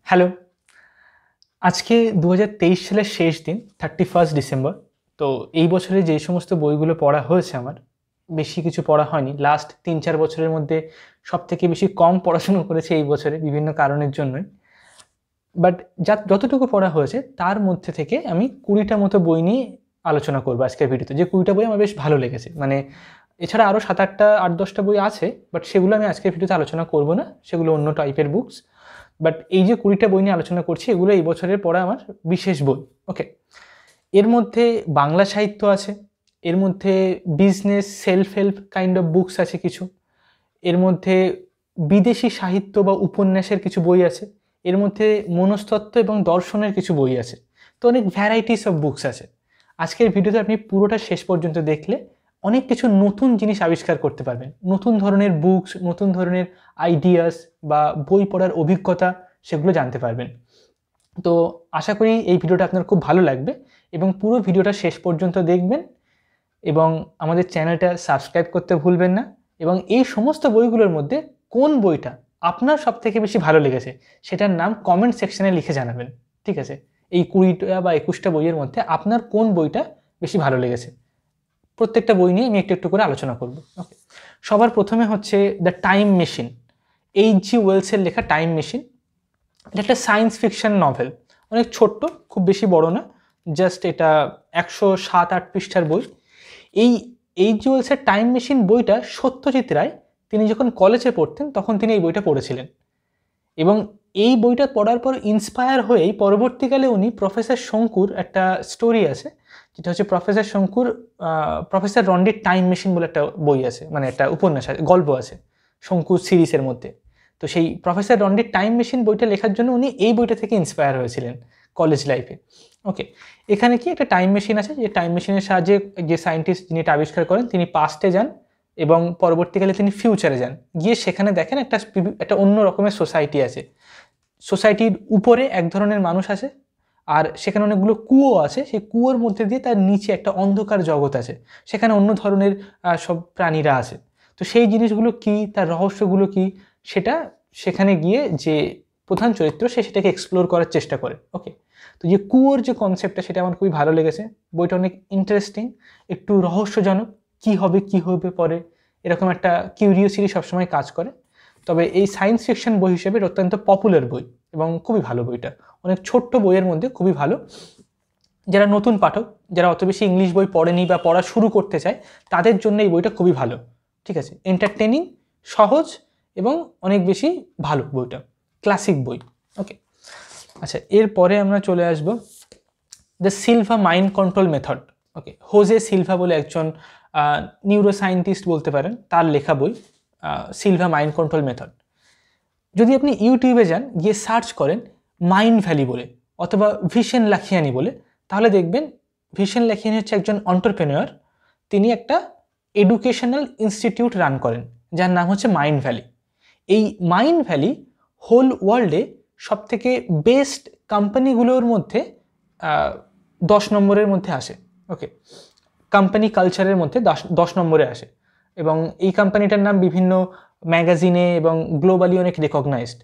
Hello. আজকে ২০২৩ সালের শেষ দিন 31 ডিসেম্বর। তো এই বছরে যেই সমস্ত বইগুলো পড়া হয়েছে আমার, বেশি কিছু পড়া হয়নি। লাস্ট ৩-৪ বছরের মধ্যে সবথেকে বেশি কম পড়াশুনো করেছি এই বছরে বিভিন্ন কারণের জন্যই। বাট যতটুকু পড়া হয়েছে তার মধ্যে থেকে আমি ২০টা মতো বই নিয়ে আলোচনা করব আজকের ভিডিওতে। যে ২০টা বই আমার বেশ ভালো লেগেছে। মানে এছাড়া আরও ৭-৮টা ৮-১০টা বই আছে, বাট সেগুলো আমি আজকের ভিডিওতে আলোচনা করব না, সেগুলো অন্য টাইপের বুকস। বাট এই যে ২০টা বই নিয়ে আলোচনা করছি, এগুলো এই বছরের পড়া আমার বিশেষ বই। ওকে, এর মধ্যে বাংলা সাহিত্য আছে, এর মধ্যে business self help kind of books আছে কিছু, এর মধ্যে বিদেশি সাহিত্য বা উপন্যাসের কিছু বই আছে, এর মধ্যে মনস্তত্ত্ব এবং দর্শনের কিছু বই আছে। তো অনেক ভ্যারাইটিস অফ বুকস আছে। আজকের ভিডিওতে আপনি পুরোটা শেষ পর্যন্ত দেখলে অনেক কিছু নতুন জিনিস আবিষ্কার করতে পারবেন। নতুন ধরনের বুকস, নতুন ধরনের আইডিয়াস বা বই পড়ার অভিজ্ঞতা, সেগুলো জানতে পারবেন। তো আশা করি এই ভিডিওটা আপনার খুব ভালো লাগবে এবং পুরো ভিডিওটা শেষ পর্যন্ত দেখবেন এবং আমাদের চ্যানেলটা সাবস্ক্রাইব করতে ভুলবেন না। এবং এই সমস্ত বইগুলোর মধ্যে কোন বইটা আপনার সবথেকে বেশি ভালো লেগেছে সেটার নাম কমেন্ট সেকশনে লিখে জানাবেন। ঠিক আছে? এই ২০টা বা ২১টা বইয়ের মধ্যে আপনার কোন বইটা বেশি ভালো লেগেছে। প্রত্যেকটা বই নিয়ে আমি একটু একটু করে আলোচনা করব। ওকে, সবার প্রথমে হচ্ছে দ্য টাইম মেশিন, এইচ.জি. ওয়েলসের লেখা টাইম মেশিন। এটা একটা সায়েন্স ফিকশন নভেল, অনেক ছোট্ট, খুব বেশি বড় না, জাস্ট এটা ১০৭-৮ পৃষ্ঠার বই। এই এইচ.জি. ওয়েলসের টাইম মেশিন বইটা সত্যজিৎ রায় তিনি যখন কলেজে পড়তেন তখন তিনি এই বইটা পড়েছিলেন এবং এই বইটা পড়ার পর ইন্সপায়ার হয়েই পরবর্তীকালে উনি প্রফেসর শঙ্কুর একটা স্টোরি আছে, যেটা হচ্ছে প্রফেসর শঙ্কুর প্রফেসর রন্ডির টাইম মেশিন বলে একটা বই আছে, মানে একটা উপন্যাস আছে, গল্প আছে শঙ্কুর সিরিজের মধ্যে। তো সেই প্রফেসর রন্ডির টাইম মেশিন বইটা লেখার জন্য উনি এই বইটা থেকে ইন্সপায়ার হয়েছিলেন কলেজ লাইফে। ওকে, এখানে কি একটা টাইম মেশিন আছে, যে টাইম মেশিনের সাহায্যে যে সায়েন্টিস্ট যিনি এটা আবিষ্কার করেন তিনি পাস্টে যান এবং পরবর্তীকালে তিনি ফিউচারে যান, গিয়ে সেখানে দেখেন একটা অন্য রকমের সোসাইটি আছে। সোসাইটির উপরে এক ধরনের মানুষ আছে আর সেখানে অনেকগুলো কুয়ো আছে, সেই কুয়োর মধ্যে দিয়ে তার নিচে একটা অন্ধকার জগৎ আছে, সেখানে অন্য ধরনের সব প্রাণীরা আছে। তো সেই জিনিসগুলো কি, তার রহস্যগুলো কি, সেটা সেখানে গিয়ে যে প্রধান চরিত্র সে সেটাকে এক্সপ্লোর করার চেষ্টা করে। ওকে, তো যে কুয়োর যে কনসেপ্টটা সেটা আমার খুবই ভালো লেগেছে। বইটা অনেক ইন্টারেস্টিং, একটু রহস্যজনক, কি হবে পরে, এরকম একটা কিউরিওসিটি সবসময় কাজ করে। তবে এই সায়েন্স ফিকশন বই হিসেবে অত্যন্ত পপুলার বই এবং খুবই ভালো বইটা। অনেক ছোট্ট বইয়ের মধ্যে খুবই ভালো। যারা নতুন পাঠক, যারা অত বেশি ইংলিশ বই পড়েনি বা পড়া শুরু করতে চায়, তাদের জন্য এই বইটা খুবই ভালো। ঠিক আছে, এন্টারটেনিং, সহজ এবং অনেক বেশি ভালো বইটা, ক্লাসিক বই। ওকে, আচ্ছা, এরপরে আমরা চলে আসবো da Silva mind control method. ওকে, হোজে সিলভা বলে একজন নিউরো সায়েন্টিস্ট বলতে পারেন, তার লেখা বই সিলভা মাইন্ড কন্ট্রোল মেথড। যদি আপনি ইউটিউবে যান, গিয়ে সার্চ করেন মাইন্ড ভ্যালি বলে অথবা ভিশন লাখিয়ানি বলে, তাহলে দেখবেন ভিশন লাখিয়ানি হচ্ছে একজন অন্টারপ্রেনিয়র। তিনি একটা এডুকেশনাল ইনস্টিটিউট রান করেন যার নাম হচ্ছে মাইন্ড ভ্যালি। এই মাইন্ড ভ্যালি হোল ওয়ার্ল্ডে সবথেকে বেস্ট কোম্পানিগুলোর মধ্যে 10 নম্বরের মধ্যে আসে। ওকে, কোম্পানি কালচারের মধ্যে 10 নম্বরে আসে এবং এই কোম্পানিটার নাম বিভিন্ন ম্যাগাজিনে এবং গ্লোবালি অনেক রেকগনাইজড।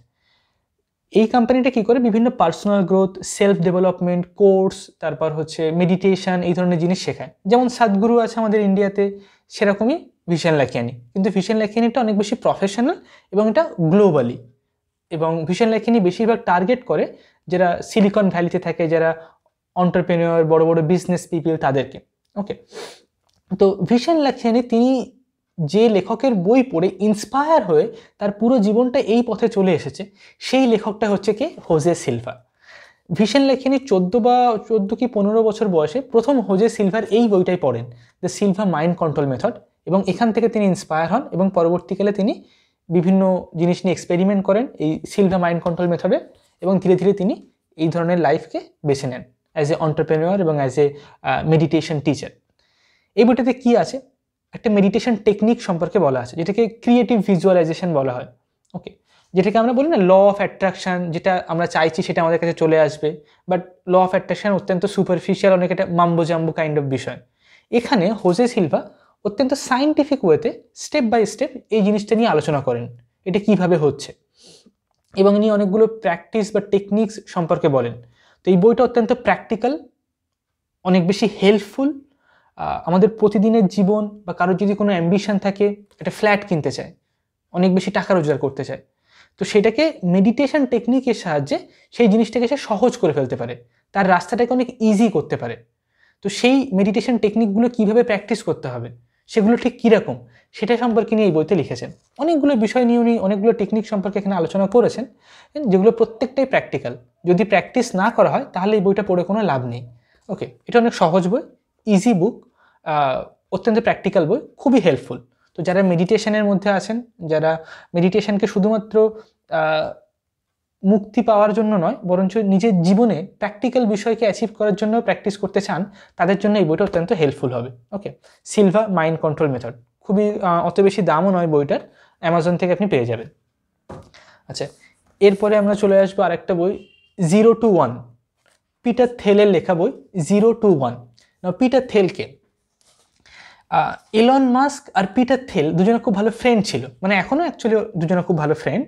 এই কোম্পানিটা কী করে, বিভিন্ন personal growth, self development course, তারপর হচ্ছে মেডিটেশন, এই ধরনের জিনিস শেখায়। যেমন সাদগুরু আছে আমাদের ইন্ডিয়াতে, সেরকমই ভিশন লাখিয়ানি, কিন্তু ভিশন লাখিয়ানিটা অনেক বেশি প্রফেশনাল এবং এটা গ্লোবালি। এবং ভিশন লাখিয়ানি বেশিরভাগ টার্গেট করে যারা সিলিকন ভ্যালিতে থাকে, যারা অন্টারপ্রেনিয়র, বড় বড় বিজনেস পিপল, তাদেরকে। ওকে, তো ভিশন লাখিয়ানি তিনি যে লেখকের বই পড়ে ইন্সপায়ার হয়ে তার পুরো জীবনটা এই পথে চলে এসেছে, সেই লেখকটা হচ্ছে কে, হোজে সিলভা। ভিশন লাখিয়ানি 14 কি 15 বছর বয়সে প্রথম হোজে সিলভার এই বইটাই পড়েন, da Silva mind control method, এবং এখান থেকে তিনি ইন্সপায়ার হন এবং পরবর্তীকালে তিনি বিভিন্ন জিনিস নিয়ে এক্সপেরিমেন্ট করেন এই সিলভা মাইন্ড কন্ট্রোল মেথডে, এবং ধীরে ধীরে তিনি এই ধরনের লাইফকে বেছে নেন অ্যাজ এ অন্টারপ্রেনিয়র এবং অ্যাজ এ মেডিটেশন টিচার। এই বইটাতে কী আছে, একটা মেডিটেশন টেকনিক সম্পর্কে বলা আছে যেটাকে ক্রিয়েটিভ ভিজুয়ালাইজেশন বলা হয়। ওকে, যেটাকে আমরা বলি না ল অফ অ্যাট্রাকশান, যেটা আমরা চাইছি সেটা আমাদের কাছে চলে আসবে, বাট ল অফ অ্যাট্রাকশান অত্যন্ত সুপারফিশিয়াল, অনেক একটা মাম্বো জাম্বো কাইন্ড অফ বিষয়। এখানে হোজে সিলভা অত্যন্ত সায়েন্টিফিক ওয়েতে স্টেপ বাই স্টেপ এই জিনিসটা নিয়ে আলোচনা করেন, এটা কিভাবে হচ্ছে। এবং ইনি অনেকগুলো প্র্যাকটিস বা টেকনিক্স সম্পর্কে বলেন। তো এই বইটা অত্যন্ত প্র্যাকটিক্যাল, অনেক বেশি হেল্পফুল। আমাদের প্রতিদিনের জীবন বা কারোর যদি কোনো অ্যাম্বিশন থাকে, একটা ফ্ল্যাট কিনতে চায়, অনেক বেশি টাকা রোজগার করতে চায়, তো সেটাকে মেডিটেশন টেকনিকের সাহায্যে সেই জিনিসটাকে সে সহজ করে ফেলতে পারে, তার রাস্তাটাকে অনেক ইজি করতে পারে। তো সেই মেডিটেশন টেকনিকগুলো কীভাবে প্র্যাকটিস করতে হবে, সেগুলো ঠিক কীরকম, সেটা সম্পর্কে নিয়ে এই বইতে লিখেছেন। অনেকগুলো বিষয় নিয়ে উনি অনেকগুলো টেকনিক সম্পর্কে এখানে আলোচনা করেছেন, যেগুলো প্রত্যেকটাই প্র্যাকটিক্যাল। যদি প্র্যাকটিস না করা হয় তাহলে এই বইটা পড়ে কোনো লাভ নেই। ওকে, এটা অনেক সহজ বই, ইজি বুক, অত্যন্ত প্র্যাকটিক্যাল বই, খুবই হেল্পফুল। তো যারা মেডিটেশনের মধ্যে আছেন, যারা মেডিটেশনকে শুধুমাত্র মুক্তি পাওয়ার জন্য নয়, বরঞ্চ নিজের জীবনে প্র্যাকটিক্যাল বিষয়কে অ্যাচিভ করার জন্য প্র্যাকটিস করতে চান, তাদের জন্য এই বইটা অত্যন্ত হেল্পফুল হবে। ওকে, সিলভা মাইন্ড কন্ট্রোল মেথড, খুবই অত বেশি দামও নয় বইটার, অ্যামাজন থেকে আপনি পেয়ে যাবেন। আচ্ছা, এরপরে আমরা চলে আসবো আরেকটা বই, 0 to 1, পিটার থেলের লেখা বই 0 to 1। পিটার থেলকে, এলন মাস্ক আর পিটার থেল দুজনে খুব ভালো ফ্রেন্ড ছিল, মানে এখনও অ্যাকচুয়ালি দুজনে খুব ভালো ফ্রেন্ড।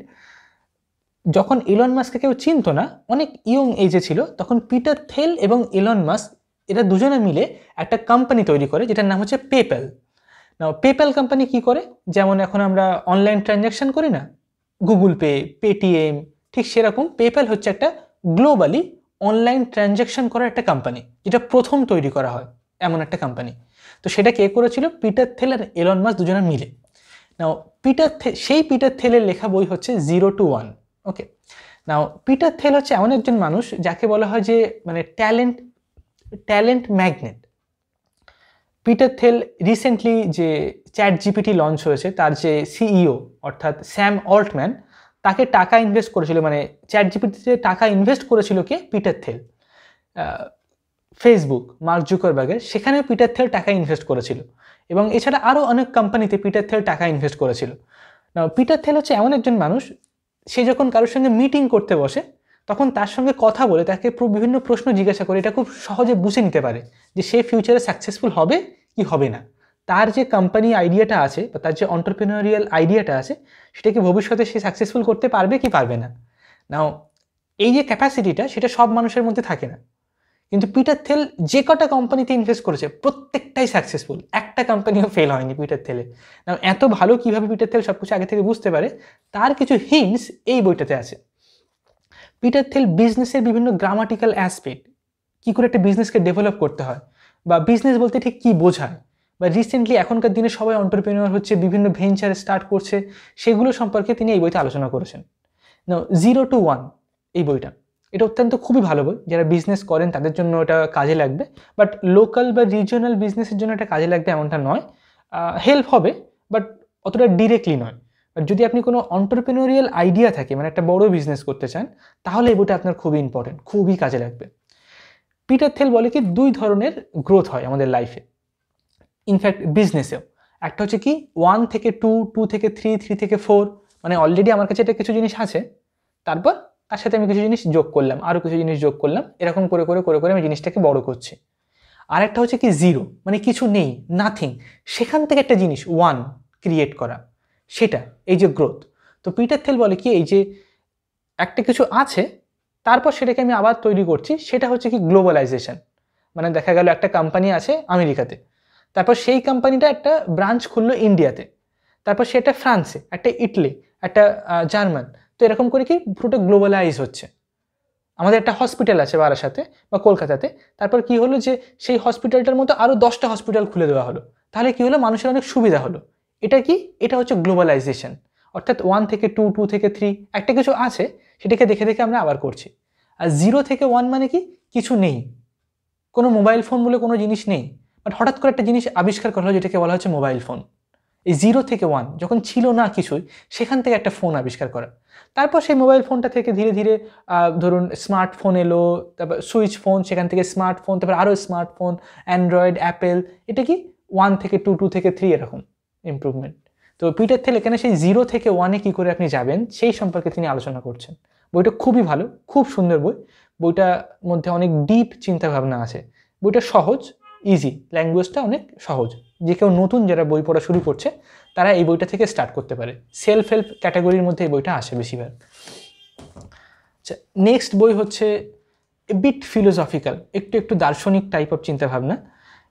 যখন এলন মাস্ককে কেউ চিনতো না, অনেক ইয়ং এজে ছিল, তখন পিটার থেল এবং এলন মাস্ক এরা দুজনে মিলে একটা কোম্পানি তৈরি করে, যেটার নাম হচ্ছে পেপ্যাল। না, পেপ্যাল কোম্পানি কি করে, যেমন এখন আমরা অনলাইন ট্রানজ্যাকশন করি না, গুগল পে, পেটিএম, ঠিক সেরকম পেপ্যাল হচ্ছে একটা গ্লোবালি অনলাইন ট্রানজ্যাকশন করার একটা কোম্পানি, যেটা প্রথম তৈরি করা হয় এমন একটা কোম্পানি। তো সেটা কে করেছিল? পিটার থেল আর এলন মাস্ক দুজনে মিলে। নাও সেই পিটার থেলের লেখা বই হচ্ছে 0 to 1। Okay, now Peter tell হচ্ছে এমন একজন মানুষ যাকে বলা হয় যে মানে talent magnet. Peter tell recently যে চ্যাট জিপিটি লঞ্চ হয়েছে, তার যে সিইও অর্থাৎ স্যাম অল্টম্যান, তাকে টাকা ইনভেস্ট করেছিল, মানে চ্যাট জিপিটিতে টাকা ইনভেস্ট করেছিল কে? Peter Thiel. ফেসবুক, মার্ক জুকারবার্গের, সেখানে পিটার থেল টাকা ইনভেস্ট করেছিল, এবং এছাড়া আরও অনেক কোম্পানিতে পিটার থেল টাকা ইনভেস্ট করেছিল। না, পিটার থেল হচ্ছে এমন একজন মানুষ, সে যখন কারোর সঙ্গে মিটিং করতে বসে, তখন তার সঙ্গে কথা বলে তাকে বিভিন্ন প্রশ্ন জিজ্ঞাসা করে, এটা খুব সহজে বুঝে নিতে পারে যে সে ফিউচারে সাকসেসফুল হবে কি হবে না। তার যে কোম্পানি আইডিয়াটা আছে বা তার যে অন্টারপ্রেনিউরিয়াল আইডিয়াটা আছে, সেটাকে ভবিষ্যতে সে সাকসেসফুল করতে পারবে কি পারবে না। নাও এই যে ক্যাপাসিটিটা, সেটা সব মানুষের মধ্যে থাকে না, কিন্তু পিটার থেল যে কটা কোম্পানিতে ইনভেস্ট করেছে প্রত্যেকটাই সাকসেসফুল, একটা কোম্পানিও ফেল হয়নি পিটার থেলে। না, এত ভালো কীভাবে পিটার থেল সব কিছু আগে থেকে বুঝতে পারে, তার কিছু হিন্টস এই বইটাতে আছে। পিটার থেল বিজনেসের বিভিন্ন গ্রামাটিক্যাল অ্যাসপেক্ট, কী করে একটা বিজনেসকে ডেভেলপ করতে হয়, বা বিজনেস বলতে ঠিক কী বোঝায়, বা রিসেন্টলি এখনকার দিনে সবাই অন্টারপ্রেনিউর হচ্ছে, বিভিন্ন ভেঞ্চার স্টার্ট করছে, সেগুলো সম্পর্কে তিনি এই বইতে আলোচনা করেছেন। না, 0 to 1 এই বইটা, এটা অত্যন্ত খুবই ভালো বই, যারা বিজনেস করেন তাদের জন্য এটা কাজে লাগবে, বাট লোকাল বা রিজিওনাল বিজনেসের জন্য এটা কাজে লাগবে এমনটা নয়। হেল্প হবে, বাট অতটা ডিরেক্টলি নয়। বাট যদি আপনি কোনো অন্টারপ্রেনিউরিয়াল আইডিয়া থাকে, মানে একটা বড় বিজনেস করতে চান, তাহলে এই বইটা আপনার খুবই ইম্পর্টেন্ট, খুবই কাজে লাগবে। পিটার থেল বলে কি 2 ধরনের গ্রোথ হয় আমাদের লাইফে, ইনফ্যাক্ট বিজনেসেও। একটা হচ্ছে কি 1 থেকে 2, 2 থেকে 3, 3 থেকে 4, মানে অলরেডি আমার কাছে এটা কিছু জিনিস আছে, তারপর তার সাথে আমি কিছু জিনিস যোগ করলাম, আরও কিছু জিনিস যোগ করলাম, এরকম করে করে করে করে আমি জিনিসটাকে বড় করছি। আর একটা হচ্ছে কি 0, মানে কিছু নেই, নাথিং, সেখান থেকে একটা জিনিস 1 ক্রিয়েট করা, সেটা এই যে গ্রোথ। তো পিটার থেল বলে কি এই যে একটা কিছু আছে, তারপর সেটাকে আমি আবার তৈরি করছি, সেটা হচ্ছে কি গ্লোবালাইজেশন। মানে দেখা গেল একটা কোম্পানি আছে আমেরিকাতে, তারপর সেই কোম্পানিটা একটা ব্রাঞ্চ খুললো ইন্ডিয়াতে, তারপর সেটা ফ্রান্সে, একটা ইটালি, একটা জার্মান, তো এরকম করে কি পুরোটা গ্লোবালাইজ হচ্ছে। আমাদের একটা হসপিটাল আছে বারাসাতে বা কলকাতাতে, তারপর কি হলো যে সেই হসপিটালটার মতো আরও 10টা হসপিটাল খুলে দেওয়া হলো, তাহলে কি হলো, মানুষের অনেক সুবিধা হলো। এটা কি? এটা হচ্ছে গ্লোবালাইজেশন। অর্থাৎ 1 থেকে 2, 2 থেকে 3, একটা কিছু আছে, সেটাকে দেখে দেখে আমরা আবার করছি। আর 0 থেকে 1 মানে কি? কিছু নেই, কোনো মোবাইল ফোন বলে কোনো জিনিস নেই, বাট হঠাৎ করে একটা জিনিস আবিষ্কার করা হলো, যেটাকে বলা হচ্ছে মোবাইল ফোন। এই 0 থেকে 1, যখন ছিল না কিছুই, সেখান থেকে একটা ফোন আবিষ্কার করা। তারপর সেই মোবাইল ফোনটা থেকে ধীরে ধীরে ধরুন স্মার্টফোন এলো, তারপর সুইচ ফোন, সেখান থেকে স্মার্টফোন, তারপর আরও স্মার্টফোন, অ্যান্ড্রয়েড, অ্যাপেল, এটা কি 1 থেকে 2, 2 থেকে 3, এরকম ইমপ্রুভমেন্ট। তো পিটার থেল এখানে সেই 0 থেকে 1-এ কী করে আপনি যাবেন, সেই সম্পর্কে তিনি আলোচনা করছেন। বইটা খুবই ভালো, খুব সুন্দর বই, বইটার মধ্যে অনেক ডিপ চিন্তাভাবনা আছে। বইটা সহজ, ইজি, ল্যাঙ্গুয়েজটা অনেক সহজ, যে কেউ নতুন যারা বই পড়া শুরু করছে তারা এই বইটা থেকে স্টার্ট করতে পারে। সেলফ হেল্প ক্যাটাগরির মধ্যে এই বইটা আসে বেশিরভাগ। আচ্ছা, নেক্সট বই হচ্ছে বিট ফিলোসফিক্যাল, একটু দার্শনিক টাইপ অফ চিন্তাভাবনা।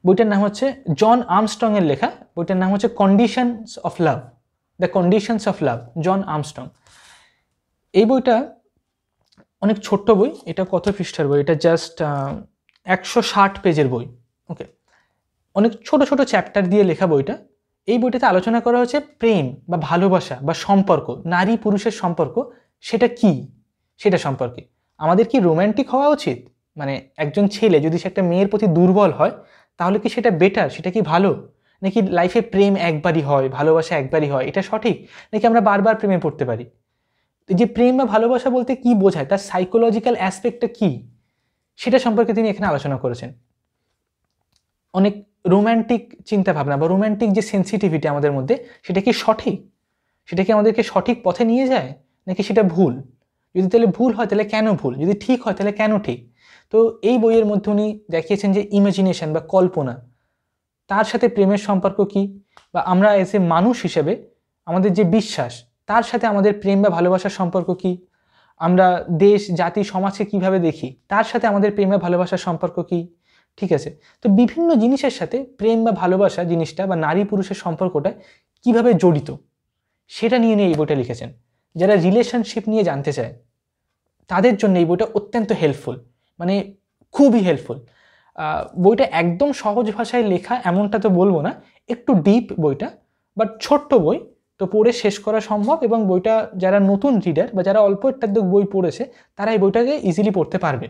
বইটার নাম হচ্ছে জন আর্মস্ট্রংয়ের লেখা। বইটার নাম হচ্ছে Conditions of Love, the Conditions of Love, John Armstrong. এই বইটা অনেক ছোট্ট বই। এটা কত পৃষ্ঠার বই? এটা জাস্ট 160 পেজের বই। ওকে, অনেক ছোট ছোট চ্যাপ্টার দিয়ে লেখা বইটা। এই বইটাতে আলোচনা করা হচ্ছে প্রেম বা ভালোবাসা বা সম্পর্ক, নারী পুরুষের সম্পর্ক, সেটা কি, সেটা সম্পর্কে। আমাদের কি রোম্যান্টিক হওয়া উচিত? মানে একজন ছেলে যদি সে একটা মেয়ের প্রতি দুর্বল হয়, তাহলে কি সেটা বেটার, সেটা কি ভালো? নাকি লাইফে প্রেম একবারই হয়, ভালোবাসা একবারই হয়, এটা সঠিক? নাকি আমরা বারবার প্রেমে পড়তে পারি? যে প্রেম বা ভালোবাসা বলতে কি বোঝায়, তার সাইকোলজিক্যাল অ্যাসপেক্টটা কি, সেটা সম্পর্কে তিনি এখানে আলোচনা করেছেন। অনেক রোম্যান্টিক চিন্তাভাবনা বা রোম্যান্টিক যে সেন্সিটিভিটি আমাদের মধ্যে, সেটা কি সঠিক? সেটা কি আমাদেরকে সঠিক পথে নিয়ে যায়, নাকি সেটা ভুল? যদি তাহলে ভুল হয়, তাহলে কেন ভুল? যদি ঠিক হয়, তাহলে কেন ঠিক? তো এই বইয়ের মধ্যে উনি দেখিয়েছেন যে ইমাজিনেশন বা কল্পনা, তার সাথে প্রেমের সম্পর্ক কি, বা আমরা এজ এ মানুষ হিসেবে আমাদের যে বিশ্বাস, তার সাথে আমাদের প্রেম বা ভালোবাসার সম্পর্ক কি, আমরা দেশ জাতি সমাজকে কিভাবে দেখি, তার সাথে আমাদের প্রেম বা ভালোবাসার সম্পর্ক কি, ঠিক আছে? তো বিভিন্ন জিনিসের সাথে প্রেম বা ভালোবাসা জিনিসটা বা নারী পুরুষের সম্পর্কটা কিভাবে জড়িত, সেটা নিয়ে এই বইটা লিখেছেন। যারা রিলেশনশিপ নিয়ে জানতে চায়, তাদের জন্য এই বইটা অত্যন্ত হেল্পফুল, মানে খুবই হেল্পফুল। বইটা একদম সহজ ভাষায় লেখা এমনটা তো বলবো না, একটু ডিপ বইটা, বাট ছোট্ট বই, তো পড়ে শেষ করা সম্ভব। এবং বইটা যারা নতুন রিডার বা যারা অল্প একটা বই পড়েছে, তারা এই বইটাকে ইজিলি পড়তে পারবে।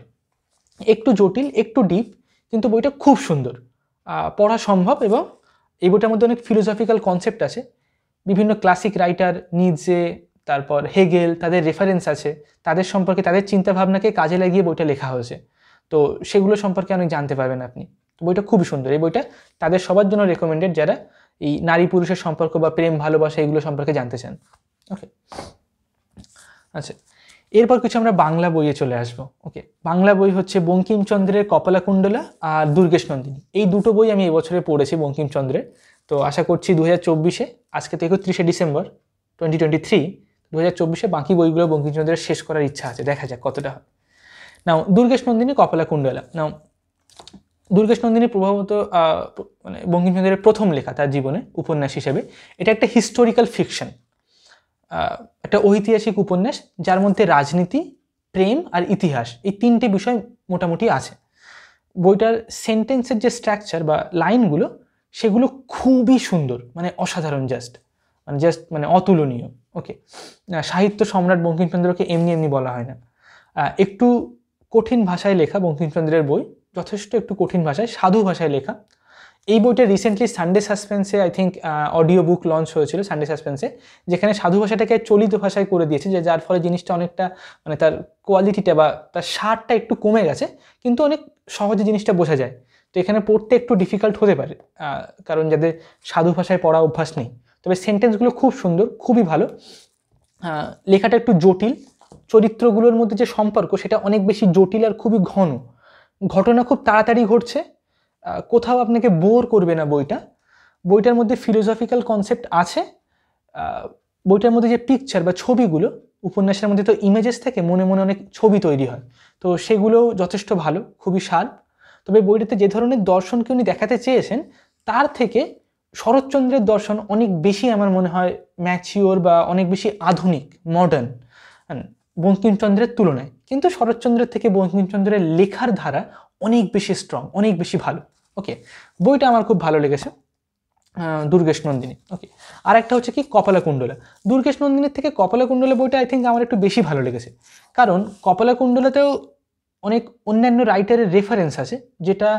একটু জটিল, একটু ডিপ, কিন্তু বইটা খুব সুন্দর, পড়া সম্ভব। এবং এই বইটার মধ্যে অনেক ফিলোসফিক্যাল কনসেপ্ট আছে, বিভিন্ন ক্লাসিক রাইটার, নিৎজে, তারপর হেগেল, তাদের রেফারেন্স আছে, তাদের সম্পর্কে, তাদের চিন্তাভাবনাকে কাজে লাগিয়ে বইটা লেখা হয়েছে। তো সেগুলো সম্পর্কে অনেক জানতে পারবেন আপনি। তো বইটা খুবই সুন্দর। এই বইটা তাদের সবার জন্য রেকমেন্ডেড, যারা এই নারী পুরুষের সম্পর্ক বা প্রেম ভালোবাসা এগুলো সম্পর্কে জানতে চান। ওকে, আচ্ছা, এরপর কিছু আমরা বাংলা বইয়ে চলে আসবো। ওকে, বাংলা বই হচ্ছে বঙ্কিমচন্দ্রের কপালাকুণ্ডলা আর দুর্গেশ নন্দিনী। এই দুটো বই আমি এবছরে পড়েছি বঙ্কিমচন্দ্রের। তো আশা করছি 2024-এ, আজকে তো 31শে ডিসেম্বর 2023, 2024-এ বাকি বইগুলো বঙ্কিমচন্দ্রের শেষ করার ইচ্ছা আছে, দেখা যাক কতটা হয়। নাও দুর্গেশ নন্দিনী কপালাকুণ্ডলা। নাও দুর্গেশ নন্দিনী প্রভাবত মানে বঙ্কিমচন্দ্রের প্রথম লেখা তার জীবনে উপন্যাস হিসেবে। এটা একটা হিস্টোরিক্যাল ফিকশন, একটা ঐতিহাসিক উপন্যাস, যার মধ্যে রাজনীতি, প্রেম আর ইতিহাস, এই তিনটে বিষয় মোটামুটি আছে। বইটার সেন্টেন্সের যে স্ট্রাকচার বা লাইনগুলো, সেগুলো খুবই সুন্দর, মানে অসাধারণ, মানে অতুলনীয়। ওকে, সাহিত্য সম্রাট বঙ্কিমচন্দ্রকে এমনি এমনি বলা হয় না। একটু কঠিন ভাষায় লেখা বঙ্কিমচন্দ্রের বই, যথেষ্ট একটু কঠিন ভাষায়, সাধু ভাষায় লেখা। এই বইটা রিসেন্টলি সানডে সাসপেন্সে I think audio book launch হয়েছিল সানডে সাসপেন্সে, যেখানে সাধু ভাষাটাকে চলিত ভাষায় করে দিয়েছে, যার ফলে জিনিসটা অনেকটা, মানে তার কোয়ালিটিটা বা তার স্বাদটা একটু কমে গেছে, কিন্তু অনেক সহজে জিনিসটা বোঝা যায়। তো এখানে পড়তে একটু ডিফিকাল্ট হতে পারে, কারণ যাদের সাধু ভাষায় পড়া অভ্যাস নেই। তবে সেন্টেন্সগুলো খুব সুন্দর, খুবই ভালো। লেখাটা একটু জটিল, চরিত্রগুলোর মধ্যে যে সম্পর্ক, সেটা অনেক বেশি জটিল আর খুবই ঘন, ঘটনা খুব তাড়াতাড়ি ঘটছে, কোথাও আপনাকে বোর করবে না বইটা। বইটার মধ্যে ফিলোসফিক্যাল কনসেপ্ট আছে। বইটার মধ্যে যে পিকচার বা ছবিগুলো, উপন্যাসের মধ্যে তো ইমেজেস থেকে মনে মনে অনেক ছবি তৈরি হয়, তো সেগুলোও যথেষ্ট ভালো, খুবই শার্প। তবে বইটাতে যে ধরনের দর্শনকে উনি দেখাতে চেয়েছেন, তার থেকে শরৎচন্দ্রের দর্শন অনেক বেশি আমার মনে হয় ম্যাচিওর বা অনেক বেশি আধুনিক, মডার্ন বঙ্কিমচন্দ্রের তুলনায়। কিন্তু শরৎচন্দ্রের থেকে বঙ্কিমচন্দ্রের লেখার ধারা অনেক বেশি স্ট্রং, অনেক বেশি ভালো। ওকে, বইটা আমার খুব ভালো লেগেছে, দুর্গেশ নন্দিনী। ওকে, আর একটা হচ্ছে কি কপালাকুণ্ডলা। দুর্গেশ নন্দিনীর থেকে কপালাকুণ্ডলা বইটা আই থিঙ্ক আমার একটু বেশি ভালো লেগেছে, কারণ কপালাকুণ্ডলাতেও অনেক অন্যান্য রাইটারের রেফারেন্স আছে, যেটা